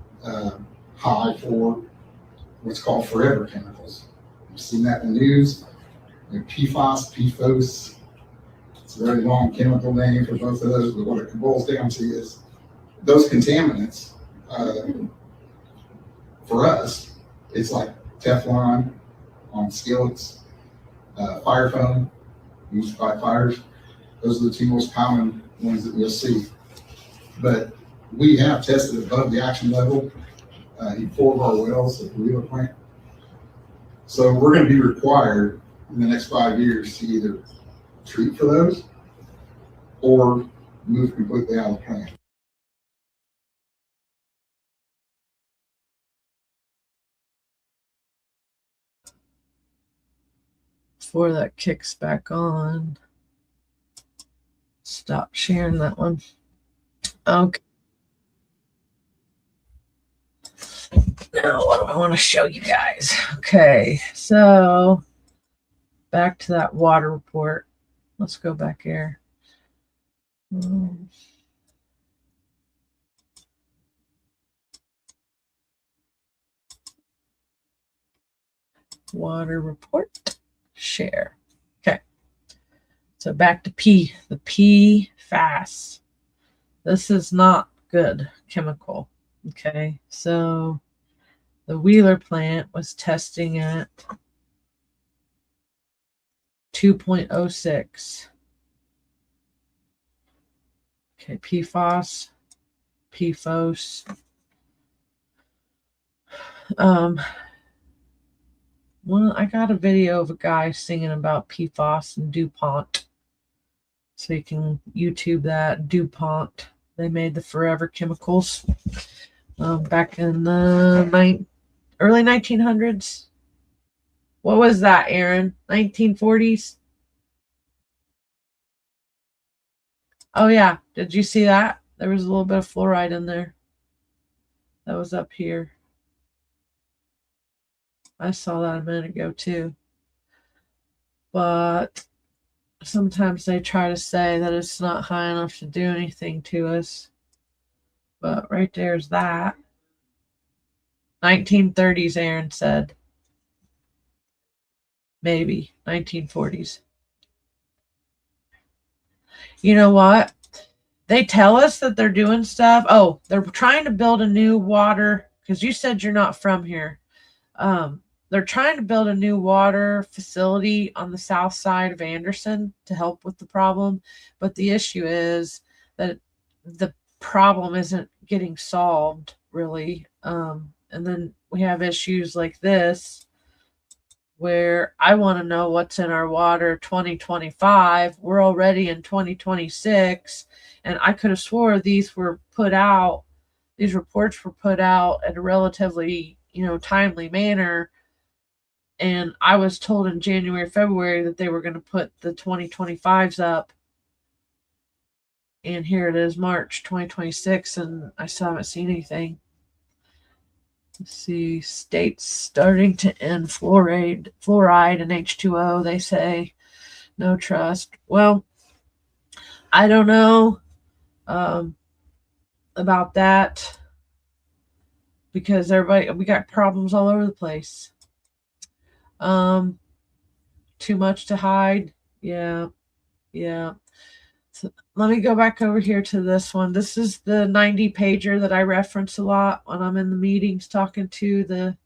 high for what's called forever chemicals. You've seen that in the news. PFAS, PFOS. It's a very long chemical name for both of those, but what it boils down to is those contaminants. For us, it's like Teflon on skillets, fire foam used by fires. Those are the two most common ones that we'll see. But we have tested above the action level in 4 of our wells at the Wheeler plant. So we're going to be required in the next 5 years to either treat for those or move completely out of the plant. Before that kicks back on, stop sharing that one. Okay. Now, what do I want to show you guys? Okay, so back to that water report. Let's go back here. Water report, share. Okay. So back to the PFAS. This is not good chemical. Okay. So the Wheeler plant was testing at 2.06. Okay, PFAS, PFOS. Well, I got a video of a guy singing about PFAS and DuPont. So you can YouTube that. DuPont. They made the forever chemicals back in the early 1900s. What was that, Aaron? 1940s? Oh, yeah. Did you see that? There was a little bit of fluoride in there. That was up here. I saw that a minute ago, too. But sometimes they try to say that it's not high enough to do anything to us. But right there's that. 1930s, Aaron said. Maybe 1940s. You know what? They tell us that they're doing stuff. Oh, they're trying to build a new water, because you said you're not from here. They're trying to build a new water facility on the south side of Anderson to help with the problem. But the issue is that the problem isn't getting solved, really. And then we have issues like this, where I want to know what's in our water 2025. We're already in 2026, and I could have swore these reports were put out at a relatively, timely manner. And I was told in January, February that they were going to put the 2025s up. And here it is, March 2026, and I still haven't seen anything. Let's see, states starting to end fluoride and H2O, they say. No trust. Well, I don't know about that, because we got problems all over the place. Too much to hide. Yeah. So let me go back over here to this one. This is the 90 pager that I reference a lot when I'm in the meetings talking to the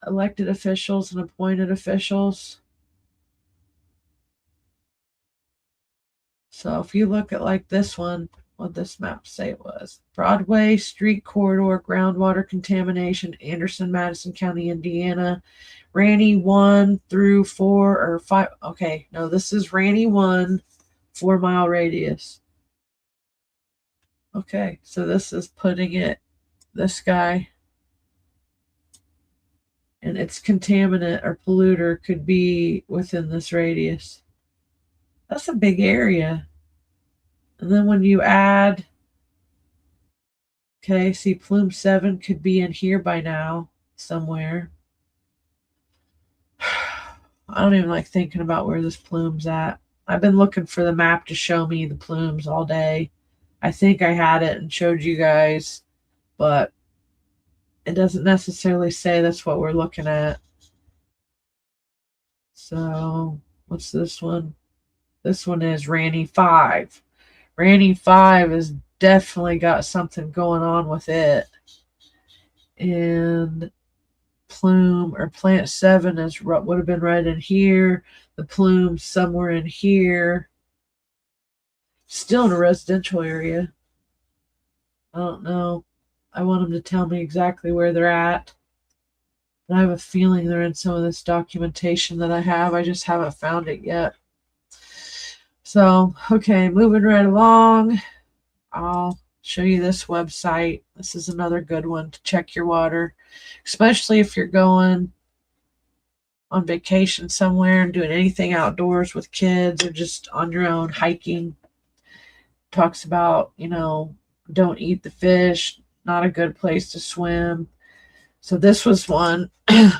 elected officials and appointed officials. So if you look at like this one, what this map say it was: Broadway Street Corridor groundwater contamination, Anderson, Madison County, Indiana. Ranny 1 through 4 or 5. Okay, no, this is Ranny 1, 4-mile radius. Okay, so this is putting it, this guy, and its contaminant or polluter could be within this radius. That's a big area. And then when you add, okay, see, Plume 7 could be in here by now somewhere. I don't even like thinking about where this plume's at. I've been looking for the map to show me the plumes all day. I think I had it and showed you guys, but it doesn't necessarily say that's what we're looking at. So what's this one? This one is Ranny 5. Ranny 5 has definitely got something going on with it. And Plume or Plant 7 is would have been right in here. The Plume somewhere in here. Still in a residential area. I don't know. I want them to tell me exactly where they're at. But I have a feeling they're in some of this documentation that I have. I just haven't found it yet. So, okay, moving right along. I'll show you this website. This is another good one to check your water, especially if you're going on vacation somewhere and doing anything outdoors with kids or just on your own hiking. Talks about, don't eat the fish, not a good place to swim. So this was one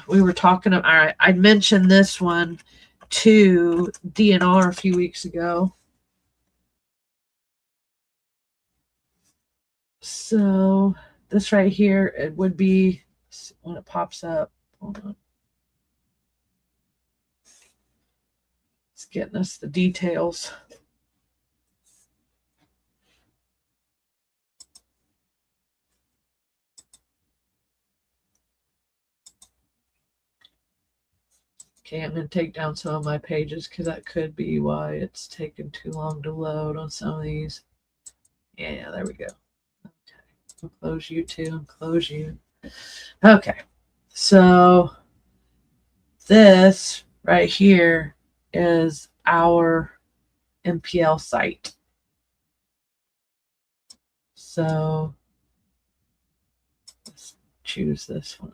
we were talking about. I mentioned this one to DNR a few weeks ago. So this right here, it would be when it pops up. Hold on. It's getting us the details. Okay, I'm going to take down some of my pages because that could be why it's taking too long to load on some of these. Yeah, there we go. Okay, we'll close you too and close you. Okay, so this right here is our MPL site. So let's choose this one.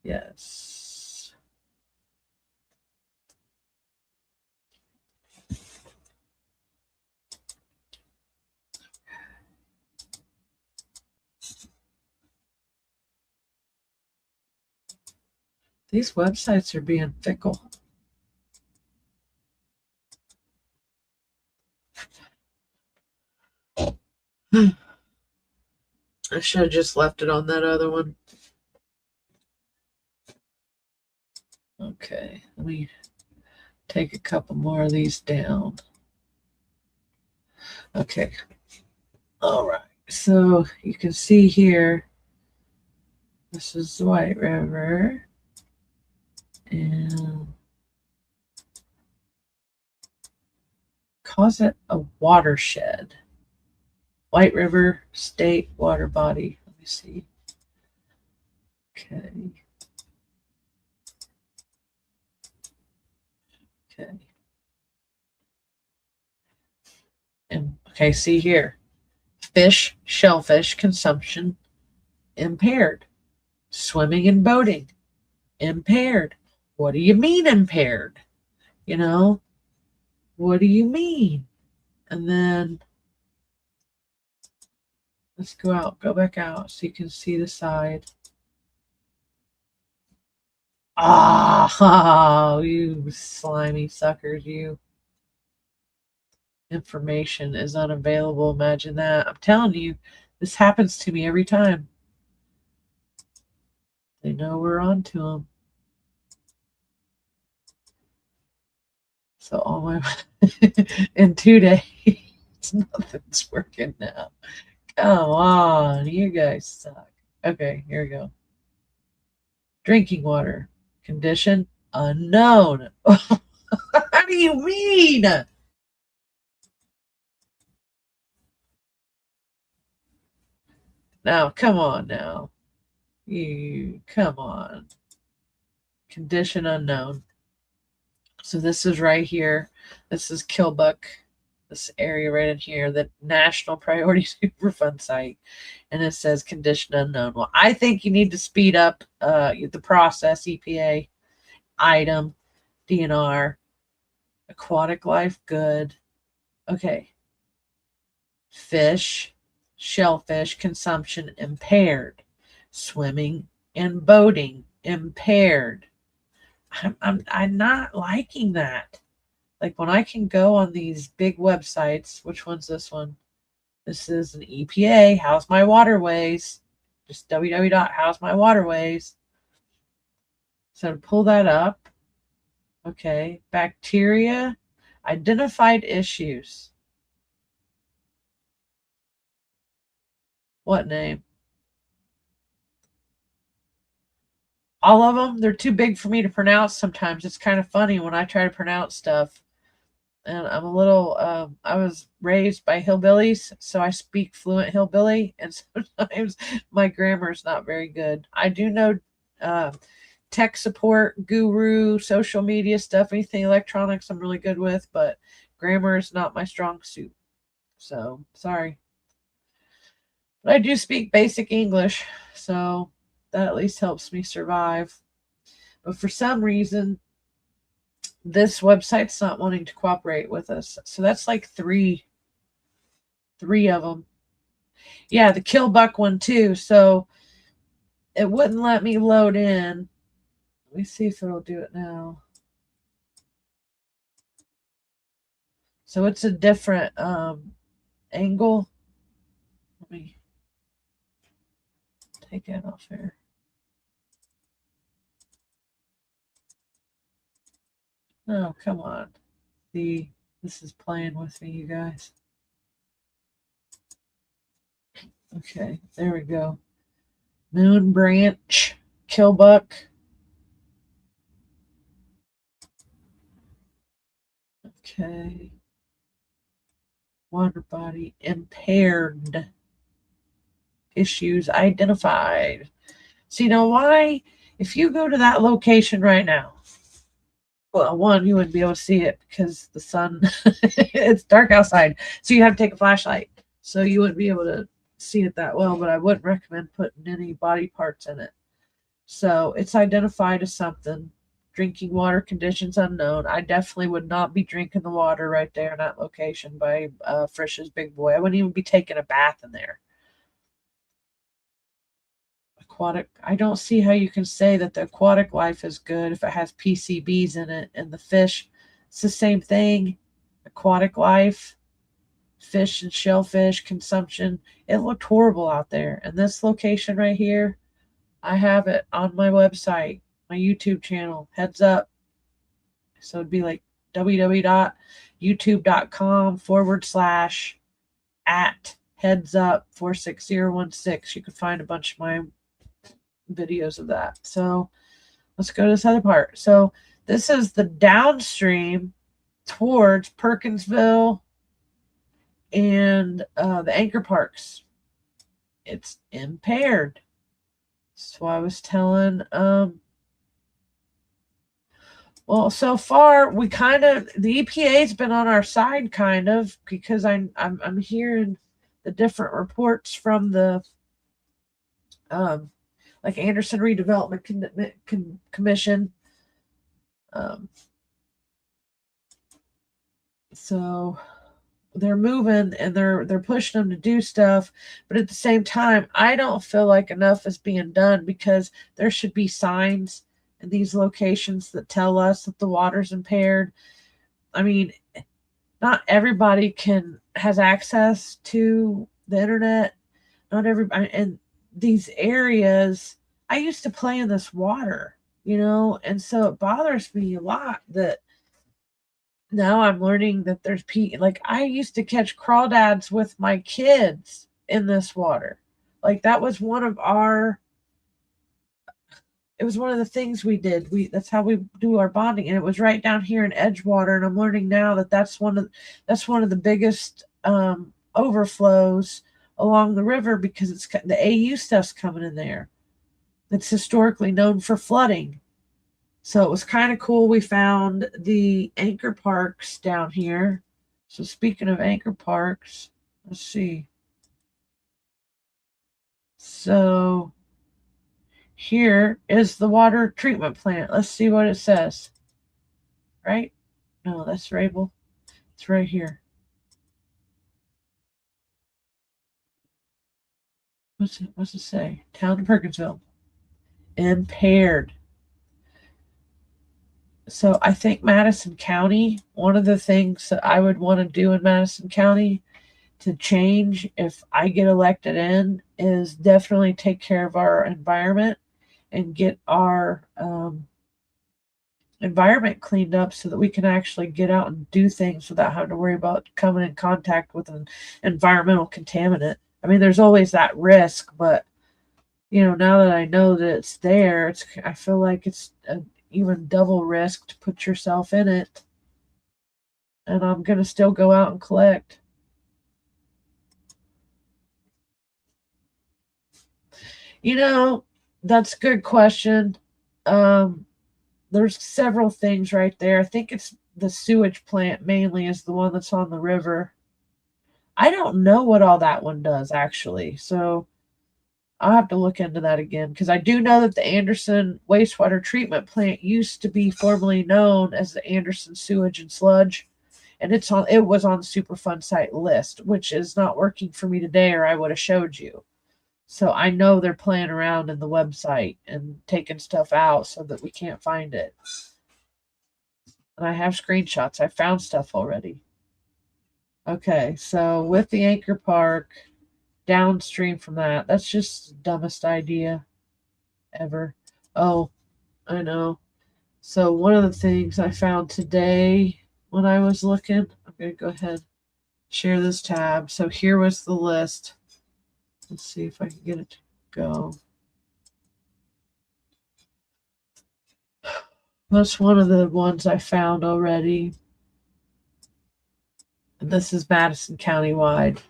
Yes. These websites are being fickle. I should have just left it on that other one. Okay, let me take a couple more of these down. Okay. All right. So you can see here, this is the White River. And calls it a watershed. White River State Water Body. Let me see. Okay. Okay. And okay, see here. Fish, shellfish consumption impaired. Swimming and boating impaired. What do you mean impaired? You know, what do you mean? And then let's go out, go back out so you can see the side. Ah, oh, you slimy suckers, you. Information is unavailable. Imagine that. I'm telling you, this happens to me every time. They know we're on to them. So all my in 2 days, nothing's working now. Come on, you guys suck. Okay, here we go. Drinking water condition unknown. How do you mean? Now, come on now. You come on. Condition unknown. So this is right here. This is Kilbuck. This area right in here, the National Priority Superfund site. And it says condition unknown. Well, I think you need to speed up the process, EPA, item, DNR, aquatic life, good. Okay. Fish, shellfish consumption impaired. Swimming and boating impaired. I'm not liking that. Like when I can go on these big websites, which one's this one? This is an EPA, how's my waterways? Just www.howsmywaterways. So to pull that up, okay, bacteria, identified issues. What name? All of them, they're too big for me to pronounce sometimes. It's kind of funny when I try to pronounce stuff. And I'm a little, I was raised by hillbillies, so I speak fluent hillbilly, and sometimes my grammar is not very good. I do know tech support, guru, social media stuff, anything electronics I'm really good with, but grammar is not my strong suit. So, sorry. But I do speak basic English, so that at least helps me survive. But for some reason, this website's not wanting to cooperate with us. So that's like three of them. Yeah, the Kilbuck one too. So it wouldn't let me load in. Let me see if it'll do it now. So it's a different angle. Let me take it off here. Oh, come on. See, this is playing with me, you guys. Okay, there we go. Moon Branch, Killbuck. Okay. Water body impaired. Issues identified. So you know why? If you go to that location right now, well, one, you wouldn't be able to see it because the sun, it's dark outside. So you have to take a flashlight. So you wouldn't be able to see it that well, but I wouldn't recommend putting any body parts in it. So it's identified as something. Drinking water conditions unknown. I definitely would not be drinking the water right there in that location by Frisch's Big Boy. I wouldn't even be taking a bath in there. Aquatic. I don't see how you can say that the aquatic life is good if it has PCBs in it, and the fish, it's the same thing. Aquatic life, fish and shellfish consumption. It looked horrible out there. And this location right here, I have it on my website, my YouTube channel, Heads Up. So it'd be like www.youtube.com/@headsup46016. You can find a bunch of my videos of that. So let's go to this other part. So this is the downstream towards Perkinsville and the anchor parks. It's impaired. So I was telling well, so far we kind of, the EPA's been on our side kind of, because I'm hearing the different reports from the like Anderson Redevelopment Commission. So they're moving and they're pushing them to do stuff, but at the same time, I don't feel like enough is being done, because there should be signs in these locations that tell us that the water's impaired. I mean, not everybody has access to the internet. Not everybody, and these areas, I used to play in this water, and so it bothers me a lot that now I'm learning that there's like I used to catch crawdads with my kids in this water. Like that was one of the things we did. That's how we do our bonding, and it was right down here in Edgewater. And I'm learning now that that's one of the biggest overflows along the river, because it's the AU stuff's coming in there. It's historically known for flooding. So it was kind of cool. We found the anchor parks down here. So speaking of anchor parks, let's see. So here is the water treatment plant. Let's see what it says. Right? No, that's Rabel. It's right here. What's it say? Town of Perkinsville. Impaired. So I think Madison County, one of the things that I would want to do in Madison County to change if I get elected in is definitely take care of our environment and get our environment cleaned up so that we can actually get out and do things without having to worry about coming in contact with an environmental contaminant. I mean, there's always that risk, but now that I know that it's there, I feel like it's an even double risk to put yourself in it. And I'm going to still go out and collect. That's a good question. There's several things right there. I think it's the sewage plant mainly is the one that's on the river. I don't know what all that one does, actually. So I'll have to look into that again, because I do know that the Anderson wastewater treatment plant used to be formerly known as the Anderson Sewage and Sludge, and it was on the Superfund site list, which is not working for me today, or I would have showed you. So I know they're playing around in the website and taking stuff out so that we can't find it. And I have screenshots. I found stuff already. Okay, so with the Anchor Park, downstream from that, that's just the dumbest idea ever. Oh, I know. So one of the things I found today when I was looking, I'm going to go ahead and share this tab. So here was the list. Let's see if I can get it to go. That's one of the ones I found already. And this is Madison County wide.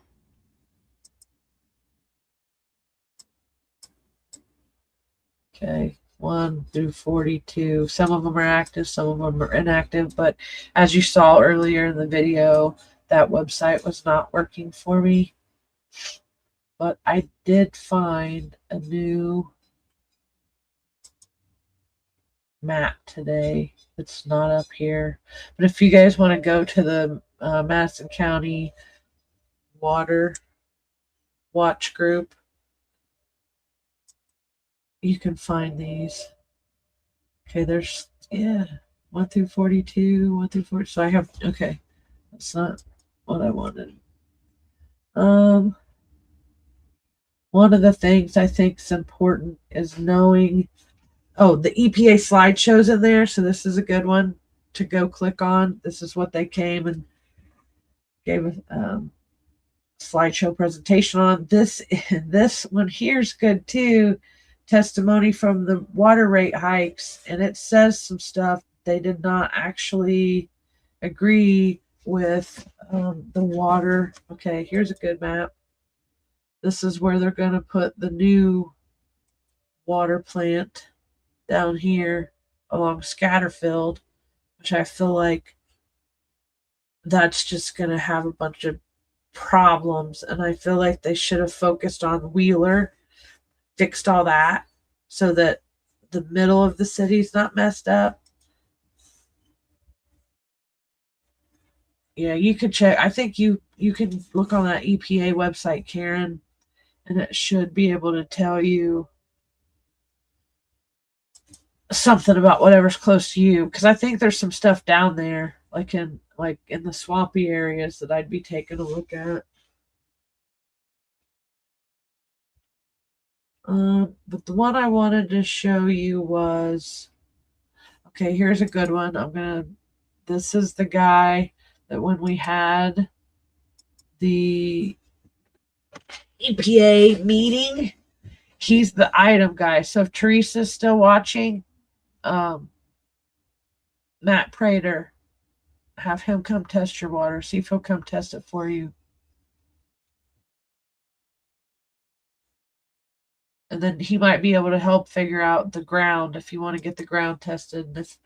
Okay, 1 through 42. Some of them are active, some of them are inactive. But as you saw earlier in the video, that website was not working for me. But I did find a new map today that's not up here. But if you guys want to go to the Madison County Water Watch group, you can find these. Okay, there's, yeah, 1 through 42, 1 through 40. So I have, okay, that's not what I wanted. One of the things I think is important is knowing, oh, the EPA slideshow's in there. So this is a good one to go click on. This is what they came and gave a slideshow presentation on. This one here's good too. Testimony from the water rate hikes, and it says some stuff they did not actually agree with the water. Okay, here's a good map. This is where they're going to put the new water plant down here along Scatterfield, which I feel like that's just going to have a bunch of problems. And I feel like they should have focused on Wheeler, fixed all that so that the middle of the city's not messed up. Yeah, you could check. I think you can look on that EPA website, Karen, and it should be able to tell you something about whatever's close to you. Because I think there's some stuff down there, like in the swampy areas, that I'd be taking a look at. But the one I wanted to show you was, okay, here's a good one. This is the guy that when we had the EPA meeting, he's the item guy. So if Teresa's still watching, Matt Prater, have him come test your water. See if he'll come test it for you. And then he might be able to help figure out the ground if you want to get the ground tested. And if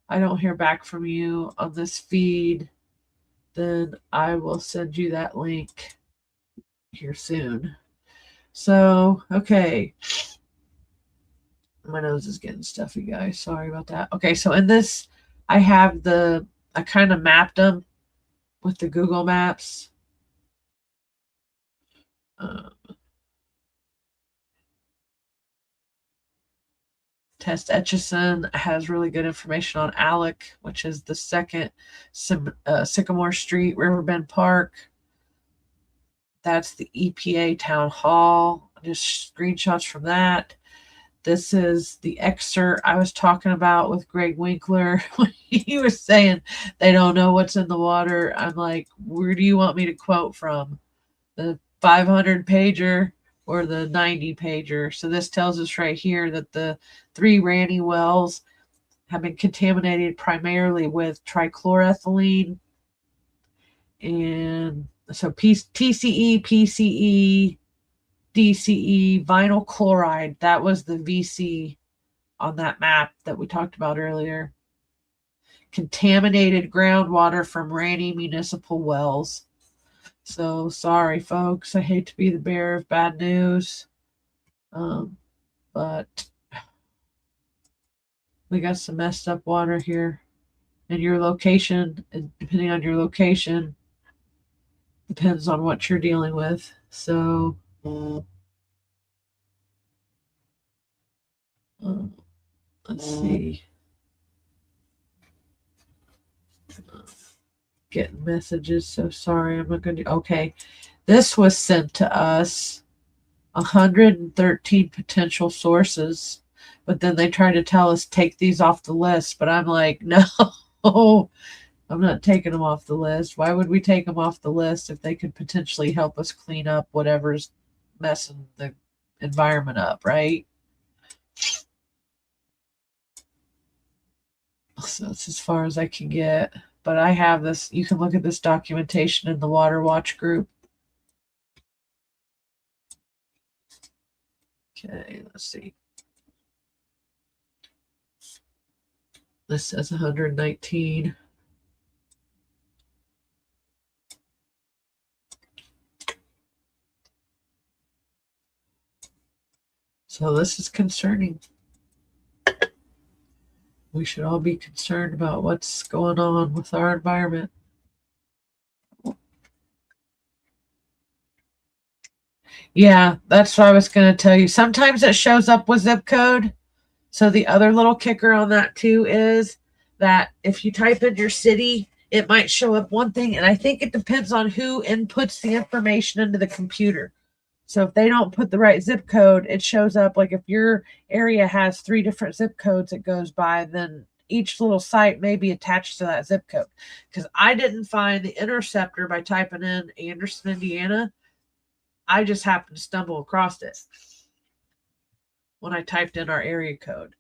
I don't hear back from you on this feed, then I will send you that link here soon. So, okay. My nose is getting stuffy, guys. Sorry about that. Okay, so in this, I kind of mapped them with the Google Maps. Test Etchison has really good information on Alec, which is the second Sycamore Street, Riverbend Park. That's the EPA Town Hall. Just screenshots from that. This is the excerpt I was talking about with Greg Winkler when he was saying they don't know what's in the water. I'm like, where do you want me to quote from? The 500 pager or the 90 pager? So this tells us right here that the 3 Ranny wells have been contaminated primarily with trichloroethylene. And so TCE, PCE, DCE, vinyl chloride. That was the VC on that map that we talked about earlier. Contaminated groundwater from Ranny municipal wells. So sorry, folks. I hate to be the bearer of bad news. But we got some messed up water here. And your location, and depending on your location, depends on what you're dealing with. So Let's see. Getting messages. So sorry. I'm not going to. Okay. This was sent to us 113 potential sources, but then they try to tell us take these off the list. But I'm like, no, I'm not taking them off the list. Why would we take them off the list if they could potentially help us clean up whatever's messing the environment up, right? So that's as far as I can get. But I have this. You can look at this documentation in the Water Watch group. Okay, let's see. This says 119. So this is concerning. We should all be concerned about what's going on with our environment. Yeah, that's what I was going to tell you. Sometimes it shows up with zip code. So the other little kicker on that too is that if you type in your city, it might show up one thing. And I think it depends on who inputs the information into the computer. So if they don't put the right zip code, it shows up like if your area has 3 different zip codes it goes by, then each little site may be attached to that zip code. Because I didn't find the interceptor by typing in Anderson, Indiana. I just happened to stumble across it when I typed in our area code.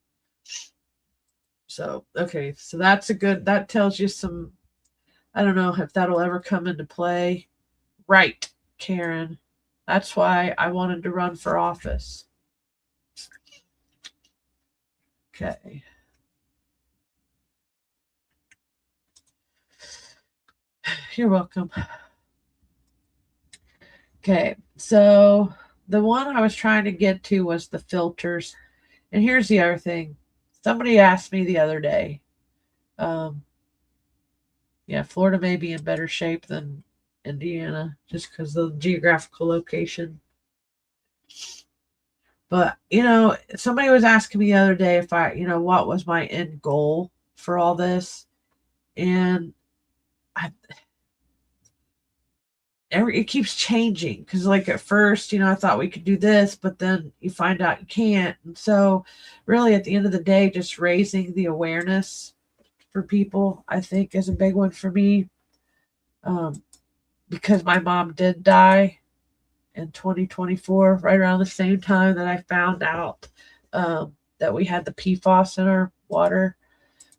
So, okay, so that's that tells you some, I don't know if that'll ever come into play. Right, Karen. That's why I wanted to run for office. Okay. You're welcome. Okay, so the one I was trying to get to was the filters. And here's the other thing. Somebody asked me the other day, yeah, Florida may be in better shape than Indiana just because of the geographical location. But, somebody was asking me the other day if what was my end goal for all this. And it keeps changing because like at first, I thought we could do this, but then you find out you can't. And so really at the end of the day, just raising the awareness for people, I think is a big one for me. Because my mom did die in 2024, right around the same time that I found out that we had the PFAS in our water.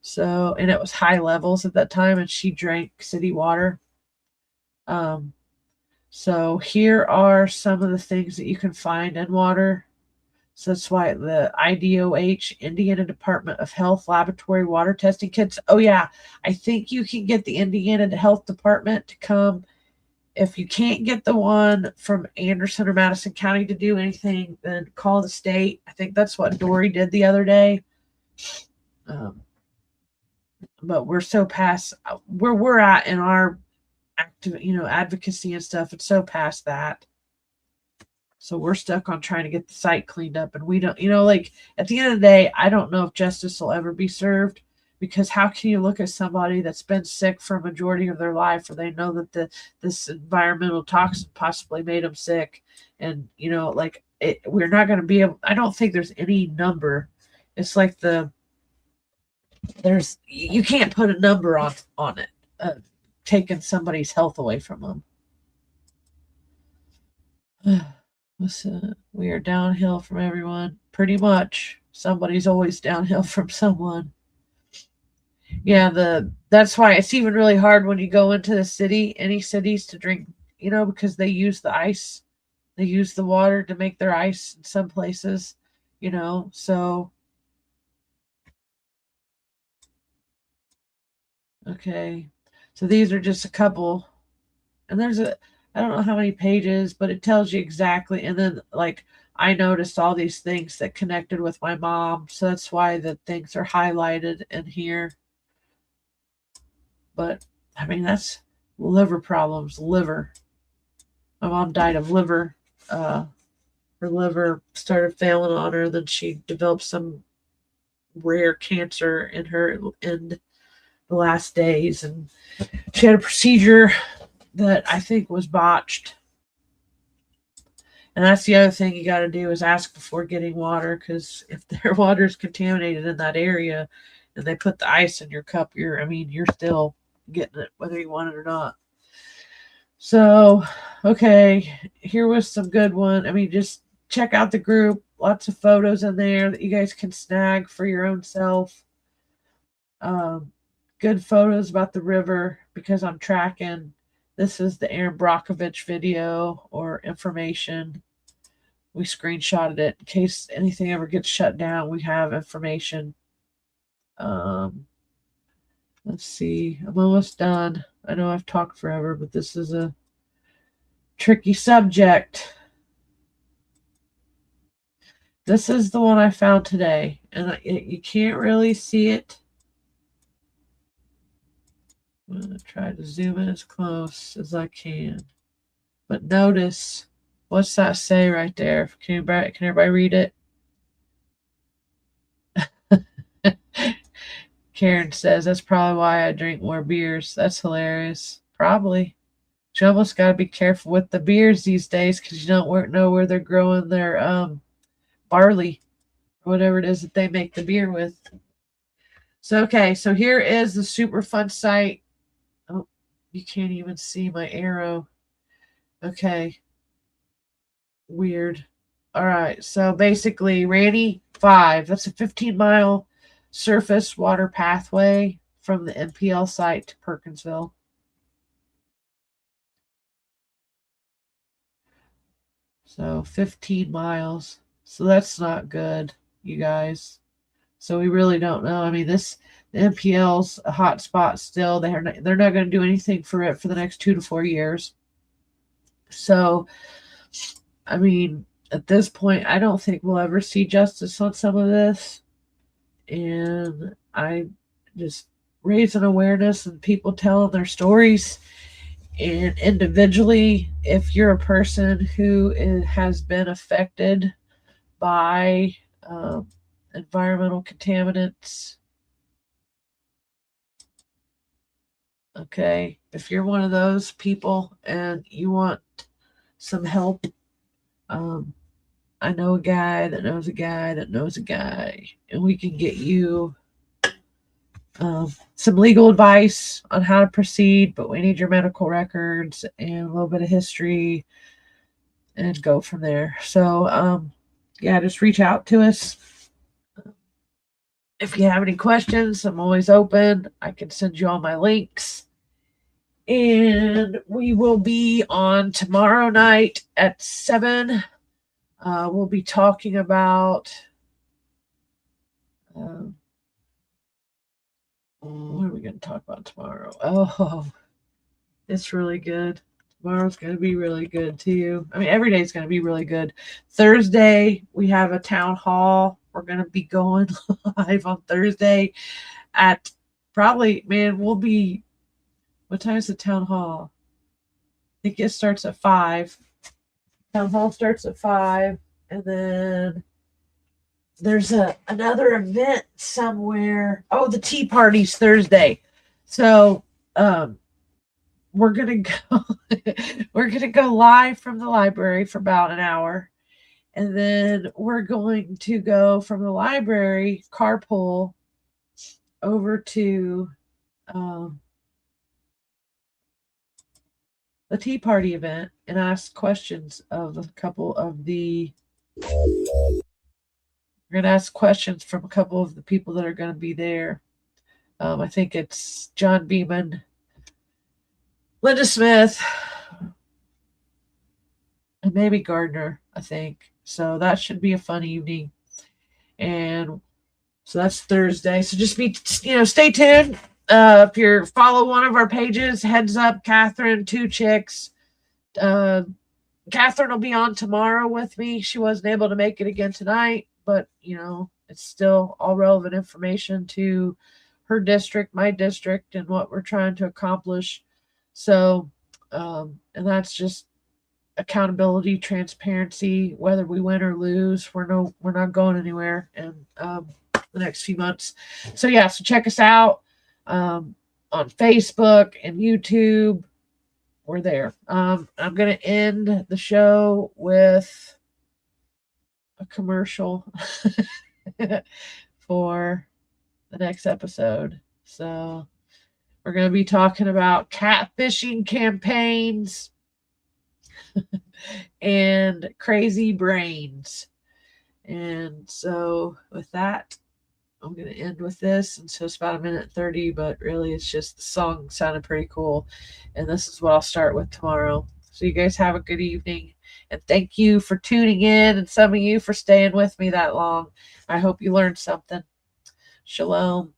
So, and it was high levels at that time, and she drank city water. So here are some of the things that you can find in water. So that's why the IDOH, Indiana Department of Health Laboratory Water Testing Kits. Oh yeah, I think you can get the Indiana Health Department to come. If you can't get the one from Anderson or Madison County to do anything, then call the state. I think that's what Dory did the other day. But we're so past where we're at in our active, advocacy and stuff. It's so past that. So we're stuck on trying to get the site cleaned up. And we don't, like at the end of the day, I don't know if justice will ever be served. Because how can you look at somebody that's been sick for a majority of their life, or they know that this environmental toxin possibly made them sick, and we're not going to be able. I don't think there's any number. It's like you can't put a number on it, taking somebody's health away from them. We are downhill from everyone, pretty much. Somebody's always downhill from someone. Yeah, that's why it's even really hard when you go into any cities to drink, because they use the ice. They use the water to make their ice in some places, so. Okay. So these are just a couple. And I don't know how many pages, but it tells you exactly. And then I noticed all these things that connected with my mom. So that's why the things are highlighted in here. But that's liver problems. Liver. My mom died of liver. Her liver started failing on her. Then she developed some rare cancer in the last days, and she had a procedure that I think was botched. And that's the other thing you got to do is ask before getting water, because if their water is contaminated in that area and they put the ice in your cup, you're still getting it whether you want it or not. So, okay, here was some good one. I mean, just check out the group. Lots of photos in there that you guys can snag for your own self. Good photos about the river, because I'm tracking. This is the Aaron Brockovich video or information. We screenshotted it in case anything ever gets shut down. We have information. Let's see. I'm almost done. I know I've talked forever, but this is a tricky subject. This is the one I found today, and you can't really see it. I'm going to try to zoom in as close as I can. But notice, what's that say right there? Can everybody read it? Karen says, that's probably why I drink more beers. That's hilarious. Probably. You almost got to be careful with the beers these days, because you don't know where they're growing their barley, or whatever it is that they make the beer with. So, okay, so here is the Superfund site. Oh, you can't even see my arrow. Okay. Weird. All right, so basically, Randy 5, that's a 15-mile surface water pathway from the MPL site to Perkinsville. So 15 miles. So that's not good, you guys. So we really don't know. I mean, the MPL's a hot spot still. They're not going to do anything for it for the next 2 to 4 years. So, I mean, at this point, I don't think we'll ever see justice on some of this. And I just raise an awareness and people telling their stories. And individually, if you're a person who has been affected by environmental contaminants, okay, if you're one of those people and you want some help, I know a guy that knows a guy that knows a guy, and we can get you some legal advice on how to proceed, but we need your medical records and a little bit of history and go from there. So, yeah, just reach out to us. If you have any questions, I'm always open. I can send you all my links. And we will be on tomorrow night at 7. We'll be talking about what are we going to talk about tomorrow? Oh, it's really good. Tomorrow's going to be really good too. I mean, every day is going to be really good. Thursday, we have a town hall. We're going to be going live on Thursday at probably, what time is the town hall? I think it starts at 5. Town hall starts at 5, and then there's another event somewhere. Oh, the tea party's Thursday. So we're gonna go live from the library for about an hour, and then we're going to go from the library carpool over to the tea party event and ask questions of a couple of the. We're going to ask questions from a couple of the people that are going to be there. I think it's John Beeman, Linda Smith, and maybe Gardner, I think. So that should be a fun evening. And so that's Thursday. So just stay tuned. If you follow one of our pages, heads up, Catherine, 2 Chics. Catherine will be on tomorrow with me. She wasn't able to make it again tonight, but it's still all relevant information to her district, my district, and what we're trying to accomplish. So, and that's just accountability, transparency, whether we win or lose, we're not going anywhere. And the next few months. So yeah, so check us out on Facebook and YouTube. We're there. I'm going to end the show with a commercial for the next episode. So we're going to be talking about catfishing campaigns and crazy brains. And so with that, I'm going to end with this. And so it's about 1:30, but really it's just the song sounded pretty cool. And this is what I'll start with tomorrow. So you guys have a good evening. And thank you for tuning in, and some of you for staying with me that long. I hope you learned something. Shalom.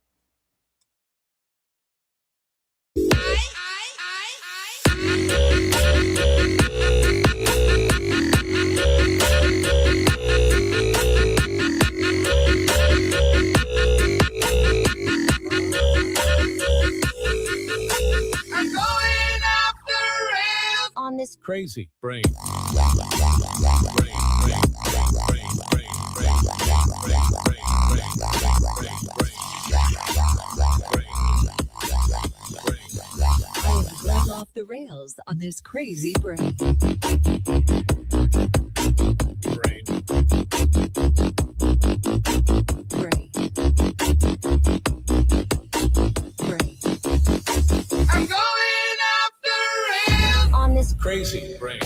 On this crazy brain. going off the rails on this crazy brain. I'm going off the rails On this crazy brain.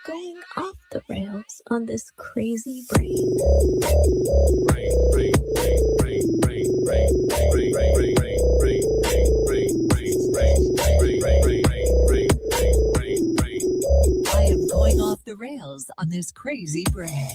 going off the rails on this crazy brain. I am going off the rails on this crazy brain.